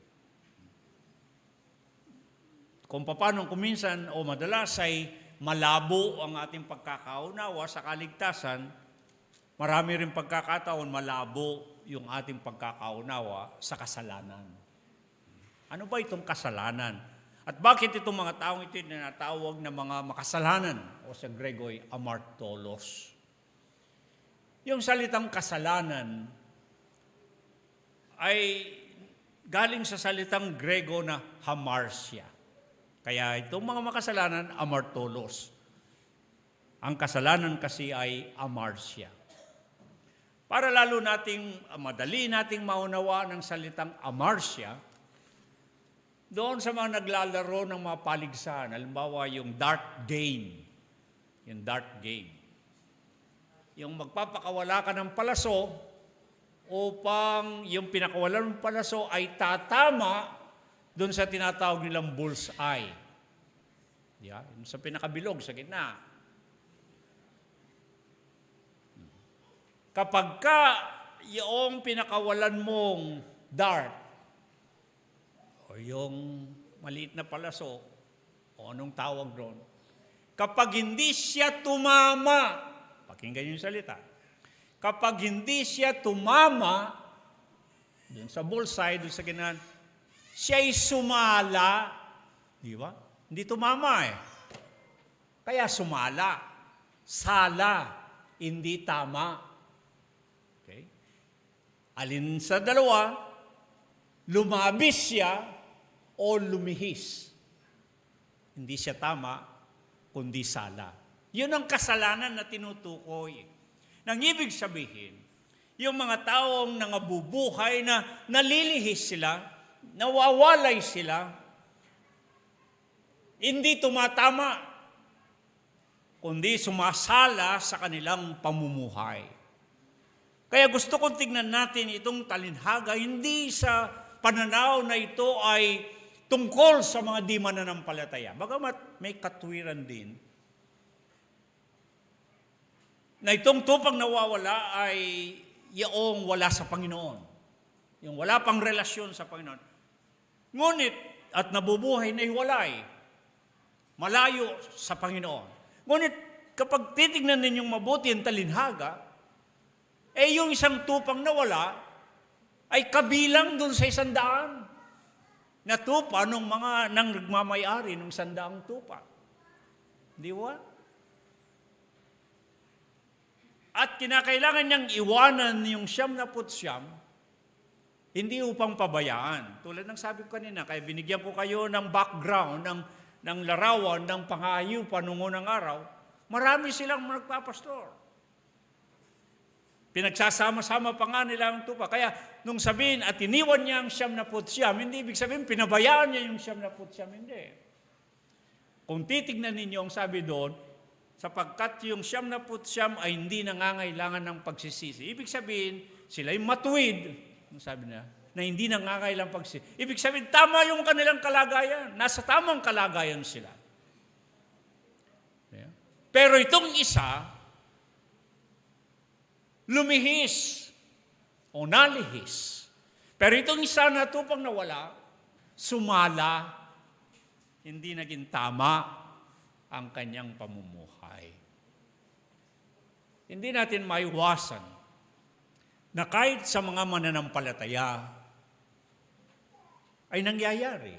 Kung paano kuminsan o madalas ay malabo ang ating pagkakaunawa sa kaligtasan, marami rin pagkakataon malabo yung ating pagkakaunawa sa kasalanan. Ano ba itong kasalanan? At bakit itong mga taong ito tinatawag na mga makasalanan o sa Grego ay amartolos? Yung salitang kasalanan ay galing sa salitang Grego na hamartia. Kaya itong mga makasalanan, amartolos. Ang kasalanan kasi ay amartia. Para lalo madali nating maunawa ng salitang amartia, doon sa mga naglalaro ng mga paligsahan, halimbawa yung dart game. Yung dart game. Yung magpapakawala ka ng palaso upang yung pinakawalan ng palaso ay tatama doon sa tinatawag nilang bullseye. Yeah, sa pinakabilog, sa gitna. Kapag ka yung pinakawalan mong dart, o yung maliit na palaso, o anong tawag doon, kapag hindi siya tumama, pakinggan yung salita, kapag hindi siya tumama, dun sa bullseye, dun sa ginahan, siya'y sumala. Di ba? Hindi tumama eh. Kaya sumala. Sala. Hindi tama. Okay? Alin sa dalawa, lumabis siya o lumihis. Hindi siya tama, kundi sala. Yun ang kasalanan na tinutukoy. Nang ibig sabihin, yung mga taong nangabubuhay na nalilihis sila, nawawalay sila, hindi tumatama, kundi sumasala sa kanilang pamumuhay. Kaya gusto kong tignan natin itong talinhaga, hindi sa pananaw na ito ay tungkol sa mga di mananampalataya. Bagamat may katwiran din, na itong tupang nawawala ay yaong wala sa Panginoon. Yung wala pang relasyon sa Panginoon. Ngunit, at nabubuhay na hiwalay, malayo sa Panginoon. Ngunit, kapag titignan ninyong mabuti ang talinhaga, yung isang tupang nawala, ay kabilang dun sa 100 na tupa ng mga nang nagmamayari ng 100 tupa. Di ba? At kinakailangan niyang iwanan yung 99, hindi upang pabayaan. Tulad ng sabi ko kanina, kaya binigyan ko kayo ng background, ng larawan, ng pangahayupan noong unang araw, marami silang nagpapastor. Pinagsasama-sama pa nga nila ang tupa. Kaya nung sabihin at iniwan niya ang 99, hindi ibig sabihin pinabayaan niya yung 99, hindi. Kung titignan ninyo ang sabi doon, sapagkat yung 99 ay hindi nangangailangan ng pagsisisi. Ibig sabihin, sila'y matuwid, sabi na hindi nangangailangan pagsisisi. Ibig sabihin, tama yung kanilang kalagayan. Nasa tamang kalagayan sila. Yeah. Pero itong isa, lumihis o nalihis. Pero itong isa na tupang nawala, sumala, hindi naging tama ang kanyang pamumuhay. Hindi natin maiwasan na kahit sa mga mananampalataya ay nangyayari.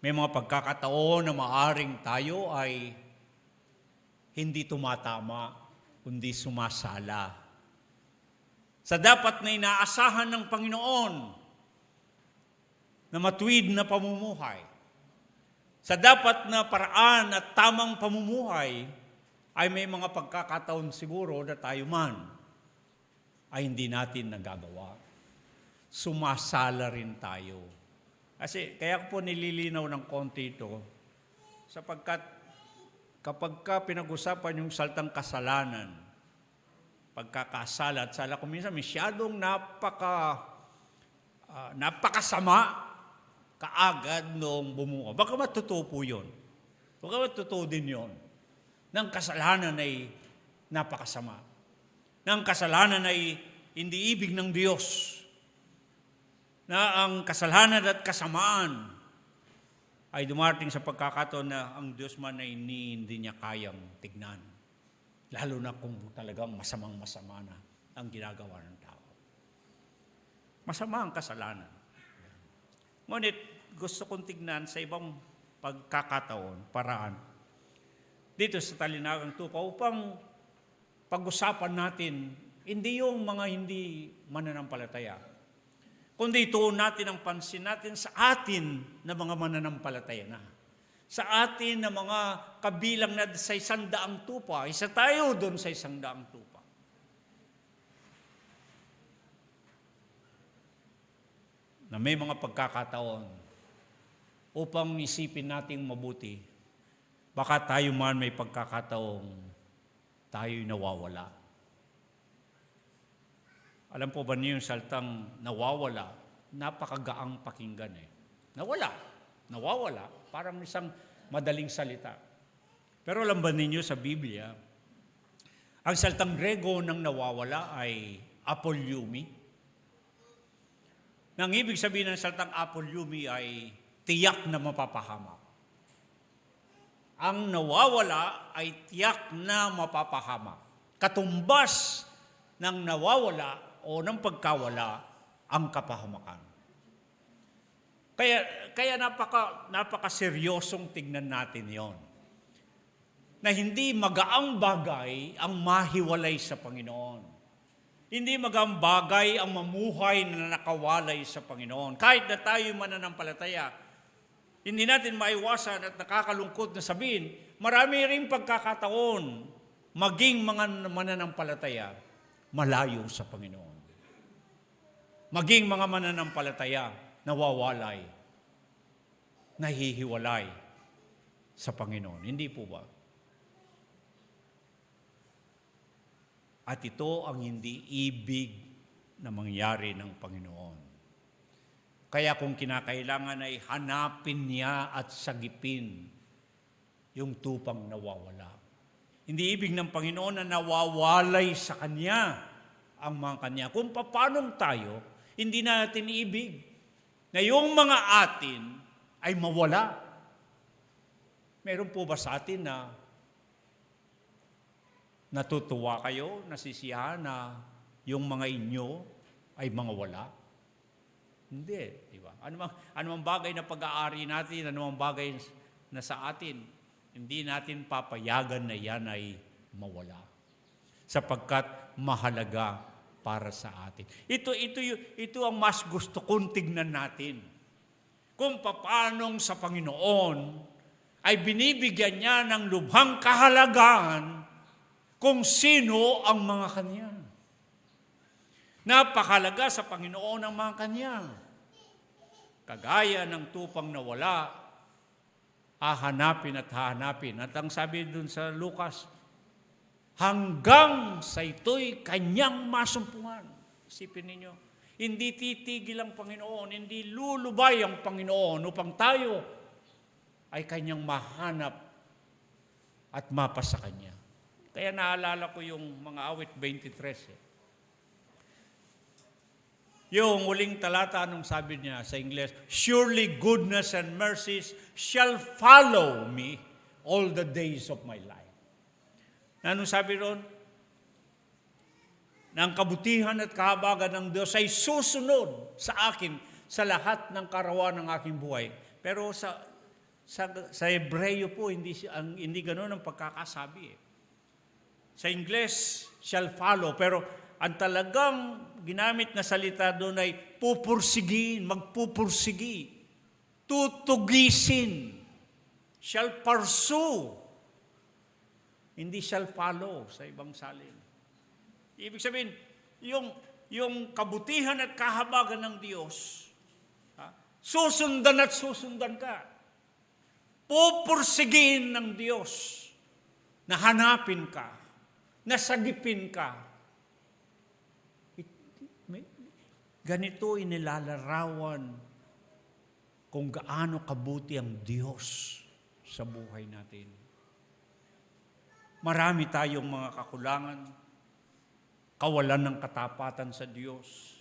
May mga pagkakataon na maaring tayo ay hindi tumatama, kundi sumasala. Sa dapat na inaasahan ng Panginoon na matuwid na pamumuhay, sa dapat na paraan at tamang pamumuhay, ay may mga pagkakataon siguro na tayo man ay hindi natin nagagawa. Sumasala rin tayo. Kasi kaya ko po nililinaw ng konti ito, sapagkat kapag ka pinag-usapan yung saltang kasalanan, pagkakasala at sala, kung minsan masyadong napakasama kaagad nung bumuo. Baka matutuo po yun. Baka matutuo din yun. Nang kasalanan ay napakasama. Nang kasalanan ay hindi ibig ng Diyos. Na ang kasalanan at kasamaan ay dumarating sa pagkakataon na ang Diyos man ay hindi niya kayang tignan. Lalo na kung talagang masamang-masama na ang ginagawa ng tao. Masama ang kasalanan. Ngunit gusto kong tignan sa ibang pagkakataon, paraan, dito sa Talinagang Tupa upang pag-usapan natin, hindi yung mga hindi mananampalataya, kundi ituon natin ang pansin natin sa atin na mga mananampalataya na. Sa atin na mga kabilang na sa 100 tupa, isa tayo doon sa 100 tupa. Na may mga pagkakataon upang isipin nating mabuti, baka tayo man may pagkakataong tayo'y nawawala. Alam po ba niyo yung saltang nawawala, napakagaang pakinggan eh. Nawawala, parang isang madaling salita. Pero alam ba ninyo sa Biblia, ang saltang Grego ng nawawala ay apolumi. Nang ibig sabihin ng saltang apolumi ay tiyak na mapapahamak. Ang nawawala ay tiyak na mapapahamak. Katumbas ng nawawala o ng pagkawala ang kapahamakan. Kaya napaka-seryosong tignan natin yon. Na hindi magaang bagay ang mahiwalay sa Panginoon. Hindi magaang bagay ang mamuhay na nakawalay sa Panginoon. Kahit na tayo mananampalataya, hindi natin maiwasan at nakakalungkot na sabihin, marami rin pagkakataon maging mga mananampalataya malayo sa Panginoon. Maging mga mananampalataya nawawalay, nahihiwalay sa Panginoon. Hindi po ba? At ito ang hindi ibig na mangyari ng Panginoon. Kaya kung kinakailangan ay hanapin niya at sagipin yung tupang nawawala. Hindi ibig ng Panginoon na nawawalay sa Kanya ang mga Kanya. Kung paanong tayo, hindi natin ibig na yung mga atin ay mawala. Meron po ba sa atin na natutuwa kayo, nasisiyahan na yung mga inyo ay mga wala? Hindi, di ba? Anumang bagay na pag-aari natin, anumang bagay na sa atin, hindi natin papayagan na yan ay mawala. Sapagkat mahalaga para sa atin. Ito ang mas gusto kong tignan natin. Kung paanong sa Panginoon ay binibigyan niya ng lubhang kahalagahan kung sino ang mga Kanya. Napakalaga sa Panginoon ang mga Kanya. Kagaya ng tupang nawala, hahanapin at hahanapin. At ang sabi dun sa Lucas, hanggang sa ito'y Kanyang masumpungan. Isipin ninyo, hindi titigil ang Panginoon, hindi lulubay ang Panginoon upang tayo ay Kanyang mahanap at mapasa Kanya. Kaya naalala ko yung mga awit 23. Yung huling talata nung sabi niya sa Ingles, surely goodness and mercies shall follow me all the days of my life. Anong sabi ron? Na ang kabutihan at kahabagan ng Diyos ay susunod sa akin sa lahat ng karawan ng aking buhay. Pero sa Hebreo po, hindi ganoon ang pagkakasabi eh. Sa Ingles, shall follow. Pero ang talagang ginamit na salita doon ay pupursigin, magpupursigi, tutugisin, shall pursue. Hindi shall follow sa ibang salin. Ibig sabihin, yung kabutihan at kahabagan ng Diyos, susundan at susundan ka. Pupursigin ng Diyos na hanapin ka, nasagipin ka. Ganito inilalarawan kung gaano kabuti ang Diyos sa buhay natin. Marami tayong mga kakulangan, kawalan ng katapatan sa Diyos.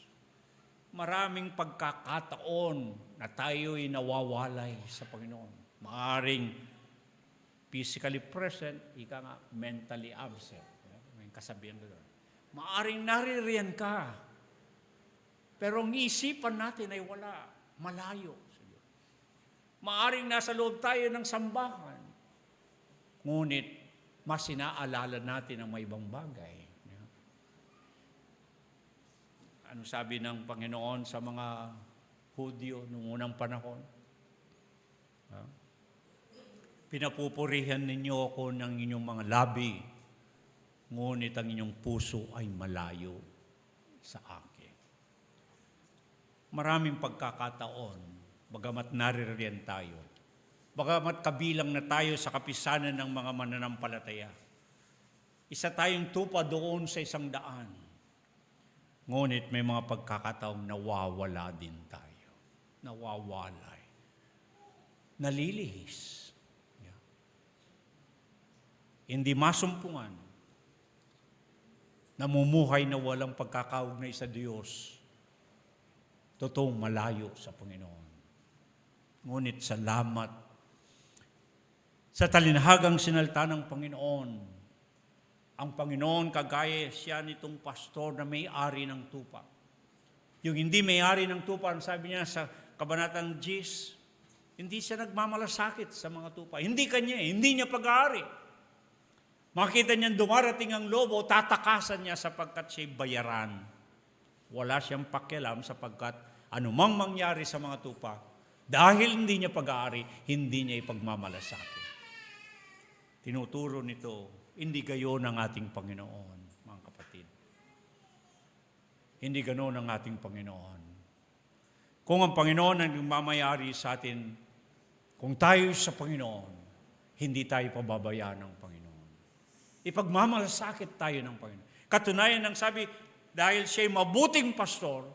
Maraming pagkakataon na tayo'y nawawalay sa Panginoon. Maaring physically present, ika nga, mentally absent. May kasabihan doon. Maaring naririyan ka, pero ang isipan natin ay wala, malayo sa Diyos. Maaring nasa loob tayo ng sambahan, ngunit mas sinaalala natin ang may ibang bagay. Ano sabi ng Panginoon sa mga Hudyo noong unang panahon? Pinapupurihan ninyo ako ng inyong mga labi, ngunit ang inyong puso ay malayo sa akin. Maraming pagkakataon, bagamat naririyan tayo, bagamat kabilang na tayo sa kapisanan ng mga mananampalataya, isa tayong tupa doon sa 100. Ngunit may mga pagkakataong nawawala din tayo. Nawawalay. Nalilihis. Hindi masumpungan, namumuhay na walang pagkakaugnay sa Diyos, totoong malayo sa Panginoon. Ngunit salamat sa talinhagang sinalta ng Panginoon. Ang Panginoon, kagaya siya nitong pastor na may-ari ng tupa. Yung hindi may-ari ng tupa, ang sabi niya sa Kabanatang 10, hindi siya nagmamalasakit sa mga tupa. Hindi kanya, hindi niya pag-aari. Makita niyan dumarating ang lobo, tatakasan niya sapagkat siya'y bayaran. Wala siyang pakialam sapagkat anumang mangyari sa mga tupa, dahil hindi niya pag-aari, hindi niya ipagmamalasakit. Tinuturo nito, hindi gayon ang ating Panginoon, mga kapatid. Hindi ganon ang ating Panginoon. Kung ang Panginoon ang nagmamayari sa atin, kung tayo sa Panginoon, hindi tayo pababayaan ng Panginoon. Ipagmamalasakit tayo ng Panginoon. Katunayan ng sabi, dahil siya'y mabuting pastor,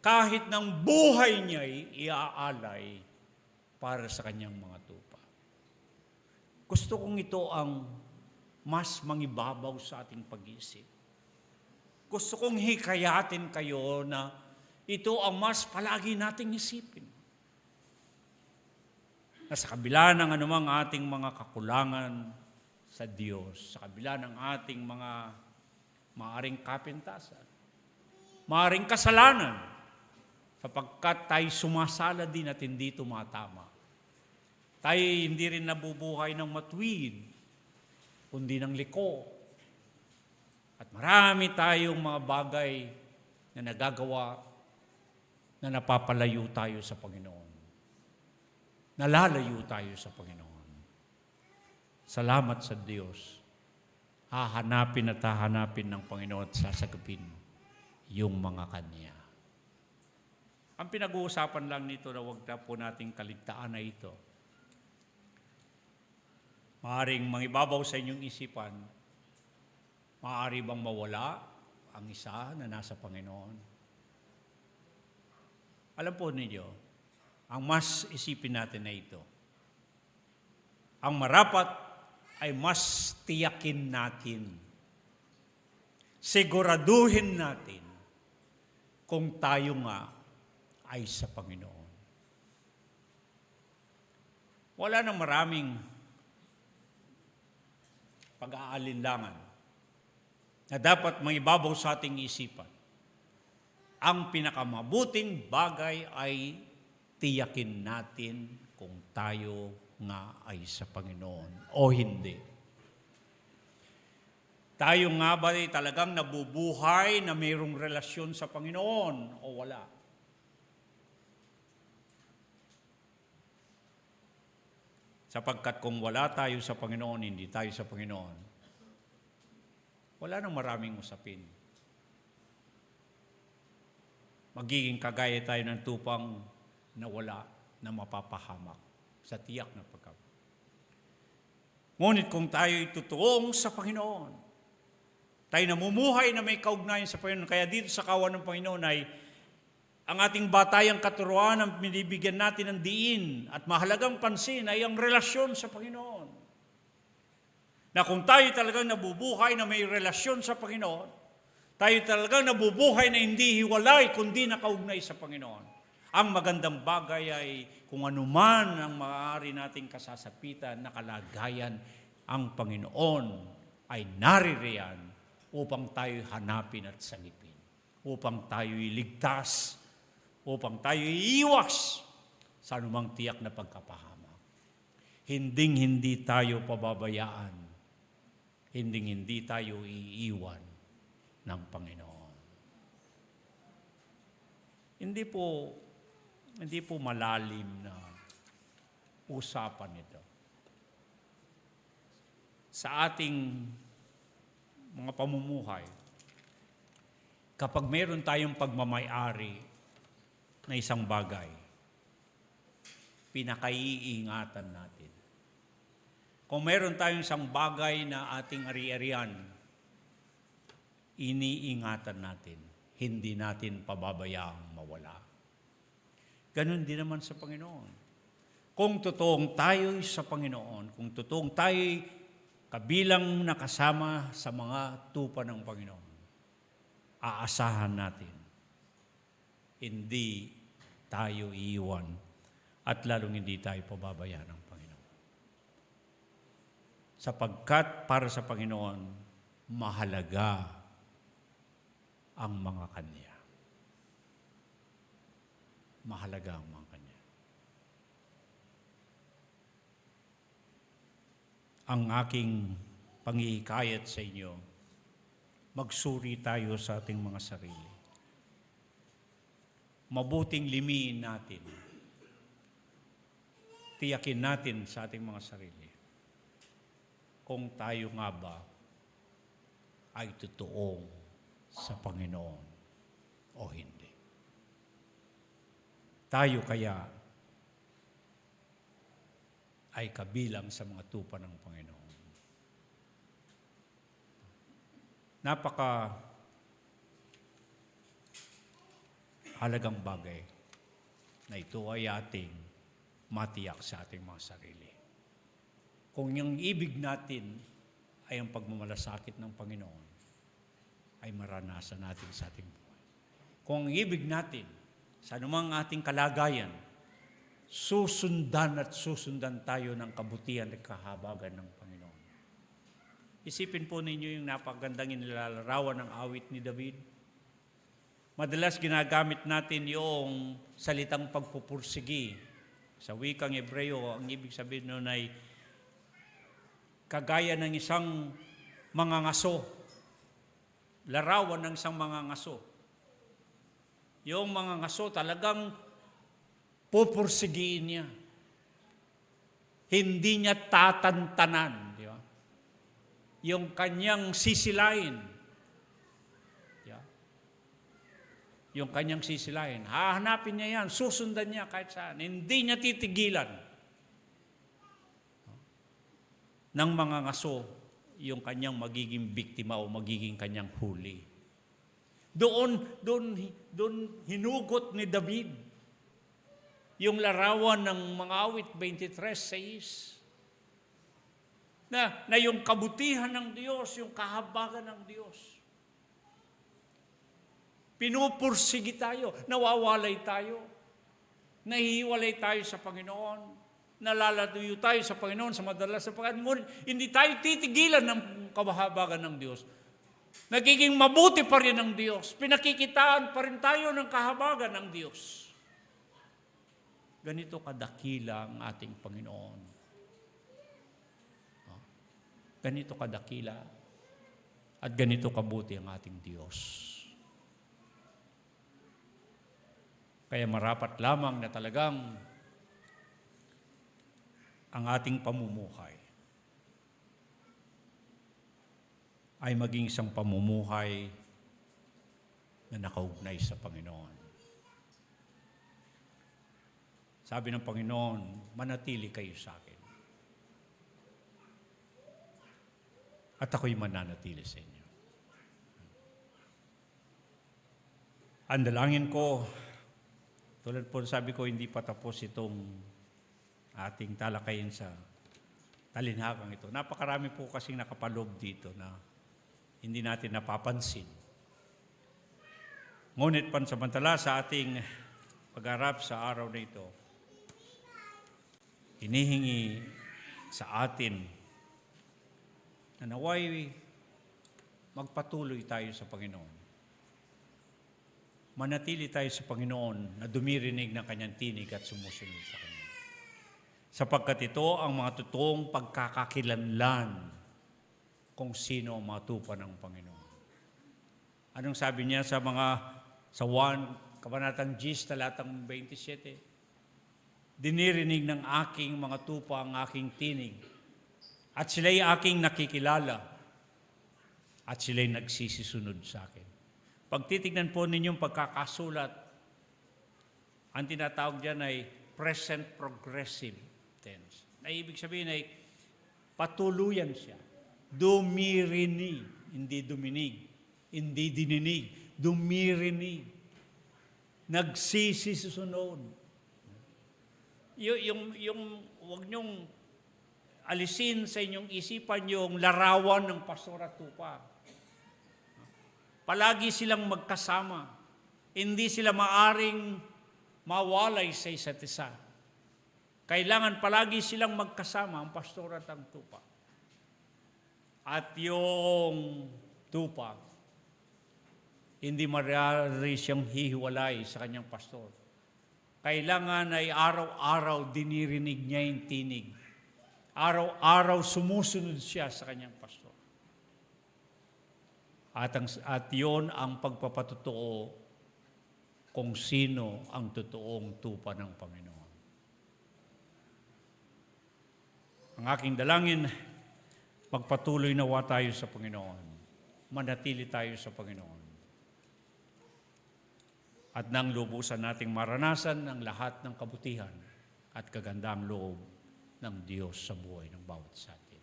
kahit ng buhay niya'y iaalay para sa kanyang mga tupa. Gusto kong ito ang mas mangibabaw sa ating pag-iisip. Gusto kong hikayatin kayo na ito ang mas palagi nating isipin. Na sa kabila ng anumang ating mga kakulangan sa Diyos, sa kabila ng ating mga maaring kapintasan, maaring kasalanan, sapagkat tayo sumasala din at hindi tumatama. Tayo hindi rin nabubuhay ng matuwid, kundi ng liko. At marami tayong mga bagay na nagagawa na napapalayo tayo sa Panginoon. Nalalayo tayo sa Panginoon. Salamat sa Diyos. Hahanapin at hahanapin ng Panginoon at sasagapin yung mga Kanya. Ang pinag-uusapan lang nito na huwag na po nating kaligtaan na ito. Maaring mangibabaw sa inyong isipan, maaari bang mawala ang isa na nasa Panginoon? Alam po ninyo, ang mas isipin natin na ito, ang marapat ay mas tiyakin natin, siguraduhin natin kung tayo nga ay sa Panginoon. Wala nang maraming pag-aalinlangan na dapat maibabaw sa ating isipan. Ang pinakamabuting bagay ay tiyakin natin kung tayo nga ay sa Panginoon o hindi. Tayo nga ba ay talagang nabubuhay na mayroong relasyon sa Panginoon o wala? Sapagkat kung wala tayo sa Panginoon, hindi tayo sa Panginoon, wala nang maraming usapin. Magiging kagaya tayo ng tupang na wala na mapapahamak sa tiyak na pagkaw. Ngunit kung tayo itutuong sa Panginoon, tayo namumuhay na may kaugnayan sa Panginoon, kaya dito sa kawan ng Panginoon ay ang ating batayang katuruan ang binibigyan natin ng diin at mahalagang pansin ay ang relasyon sa Panginoon. Na kung tayo talagang nabubuhay na may relasyon sa Panginoon, tayo talagang nabubuhay na hindi hiwalay kundi nakaugnay sa Panginoon. Ang magandang bagay ay kung anuman ang maaari nating kasasapitan na kalagayan, ang Panginoon ay naririyan upang tayo hanapin at sagipin, upang tayo iligtas, upang tayo iiwas sa anumang tiyak na pagkapahamak. Hinding-hindi tayo pababayaan, hinding-hindi tayo iiwan ng Panginoon. Hindi po malalim na usapan ito. Sa ating mga pamumuhay, kapag meron tayong pagmamay-ari na isang bagay, pinakaiingatan natin. Kung meron tayong isang bagay na ating ari-arian, iniingatan natin. Hindi natin pababayaang mawala. Ganon din naman sa Panginoon. Kung totoong tayo'y sa Panginoon, kung totoong tayo'y kabilang nakasama sa mga tupa ng Panginoon, aasahan natin, hindi tayo iiwan at lalong hindi tayo pababayaan ng Panginoon. Sapagkat para sa Panginoon, mahalaga ang mga kanya. Mahalaga ang mga kanya. Ang aking panghihikayat sa inyo, magsuri tayo sa ating mga sarili. Mabuting limiin natin. Tiyakin natin sa ating mga sarili kung tayo nga ba ay totoong sa Panginoon o hindi. Tayo kaya ay kabilang sa mga tupa ng Panginoon. Napaka halagang bagay na ito ay ating matiyak sa ating mga sarili. Kung yung ibig natin ay ang pagmamalasakit ng Panginoon, ay maranasan natin sa ating buhay. Kung ang ibig natin sa anumang ating kalagayan, susundan tayo ng kabutihan at kahabagan ng Panginoon. Isipin po ninyo yung napagandang inilalarawan ng awit ni David. Madalas ginagamit natin yung salitang pagpupursigi. Sa wikang Hebreo, ang ibig sabihin nun ay kagaya ng isang mangangaso. Larawan ng isang mangangaso. Yung mangangaso talagang pupursigiin niya. Hindi niya tatantanan. Di ba? Yung kanyang sisilain. Di ba? Yung kanyang sisilain. Hahanapin niya yan. Susundan niya kahit saan. Hindi niya titigilan. Ng mangangaso yung kanyang magiging biktima o magiging kanyang huli. Doon hinugot ni David yung larawan ng mga awit 23:6 na yung kabutihan ng Diyos, yung kahabagan ng Diyos. Pinupursigi tayo, nawawalay tayo, nahihiwalay tayo sa Panginoon, nalaladuyo tayo sa Panginoon sa madalas sa pagkakas. Hindi tayo titigilan ng kahabagan ng Diyos. Nagiging mabuti pa rin ng Diyos. Pinakikitaan pa rin tayo ng kahabagan ng Diyos. Ganito kadakila ang ating Panginoon. Ganito kadakila at ganito kabuti ang ating Diyos. Kaya marapat lamang na talagang ang ating pamumuhay ay maging isang pamumuhay na nakaugnay sa Panginoon. Sabi ng Panginoon, manatili kayo sa akin. At ako'y mananatili sa inyo. Ang dalangin ko, tulad po sabi ko, hindi pa tapos itong ating talakayin sa talinhagang ito. Napakarami po kasing nakapaloob dito na hindi natin napapansin. Ngunit pansamantala sa ating pagharap sa araw na ito, hinihingi sa atin na naway magpatuloy tayo sa Panginoon. Manatili tayo sa Panginoon na dumirinig ng Kanyang tinig at sumusunod sa Kanya. Sapagkat ito ang mga totoong pagkakakilanlan kung sino ang mga tupa ng Panginoon. Anong sabi niya sa 1 Kabanatang 10, talatang 27? Dinirinig ng aking mga tupa ang aking tinig, at sila'y aking nakikilala, at sila'y nagsisisunod sa akin. Pag titignan po ninyong pagkakasulat, ang tinatawag dyan ay present progressive tense. Na ibig sabihin ay patuluyan siya. Dumirinig, hindi duminig, hindi dininig, dumirinig. Nagsisisunod. Huwag niyong alisin sa inyong isipan yung larawan ng pastor at tupa. Palagi silang magkasama. Hindi sila maaring mawalay sa isa't isa. Kailangan palagi silang magkasama, ang pastor at ang tupa. At yung tupa, hindi maaari siyang hihiwalay sa kanyang pastor. Kailangan ay araw-araw dinirinig niya yung tinig. Araw-araw sumusunod siya sa kanyang pastor. At yon ang pagpapatotoo kung sino ang totoong tupa ng Panginoon. Ang aking dalangin, magpatuloy nawa tayo sa Panginoon. Manatili tayo sa Panginoon. At nang lubusan nating maranasan ang lahat ng kabutihan at kagandang loob ng Diyos sa buhay ng bawat sa atin.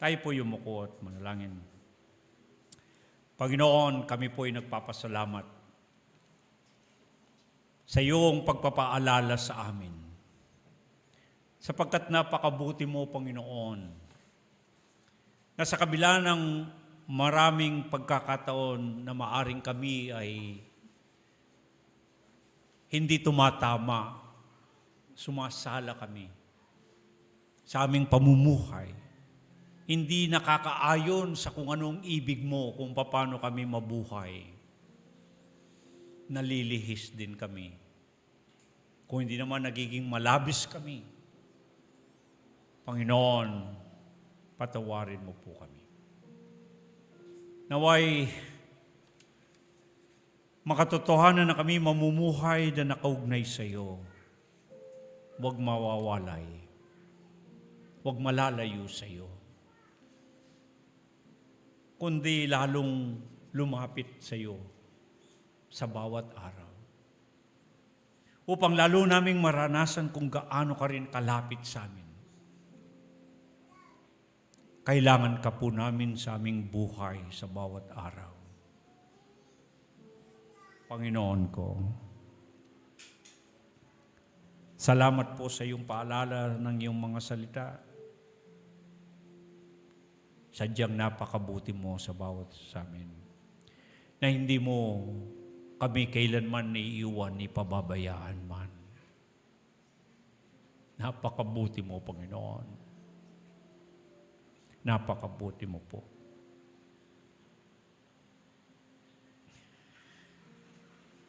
Tayo po yumuko at manalangin. Panginoon, kami po ay nagpapasalamat sa iyong pagpapaalala sa amin. Sapagkat napakabuti mo, Panginoon, na sa kabila ng maraming pagkakataon na maaring kami ay hindi tumatama, sumasala kami sa aming pamumuhay. Hindi nakakaayon sa kung anong ibig mo, kung paano kami mabuhay. Nalilihis din kami. Kung hindi naman nagiging malabis kami, Panginoon, patawarin mo po kami. Naway, makatotohanan na kami mamumuhay na nakaugnay sa iyo. Huwag mawawalay. Huwag malalayo sa iyo. Kundi lalong lumapit sa iyo sa bawat araw. Upang lalo naming maranasan kung gaano ka rin kalapit sa amin. Kailangan ka po namin sa aming buhay sa bawat araw. Panginoon ko, salamat po sa iyong paalala ng iyong mga salita. Sadyang napakabuti mo sa bawat sa amin. Na hindi mo kami kailanman iiwan, ipababayaan man. Napakabuti mo, Panginoon. Napakabuti mo po.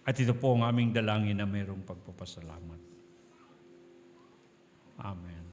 At ito po ang aming dalangin na mayroong pagpapasalamat. Amen.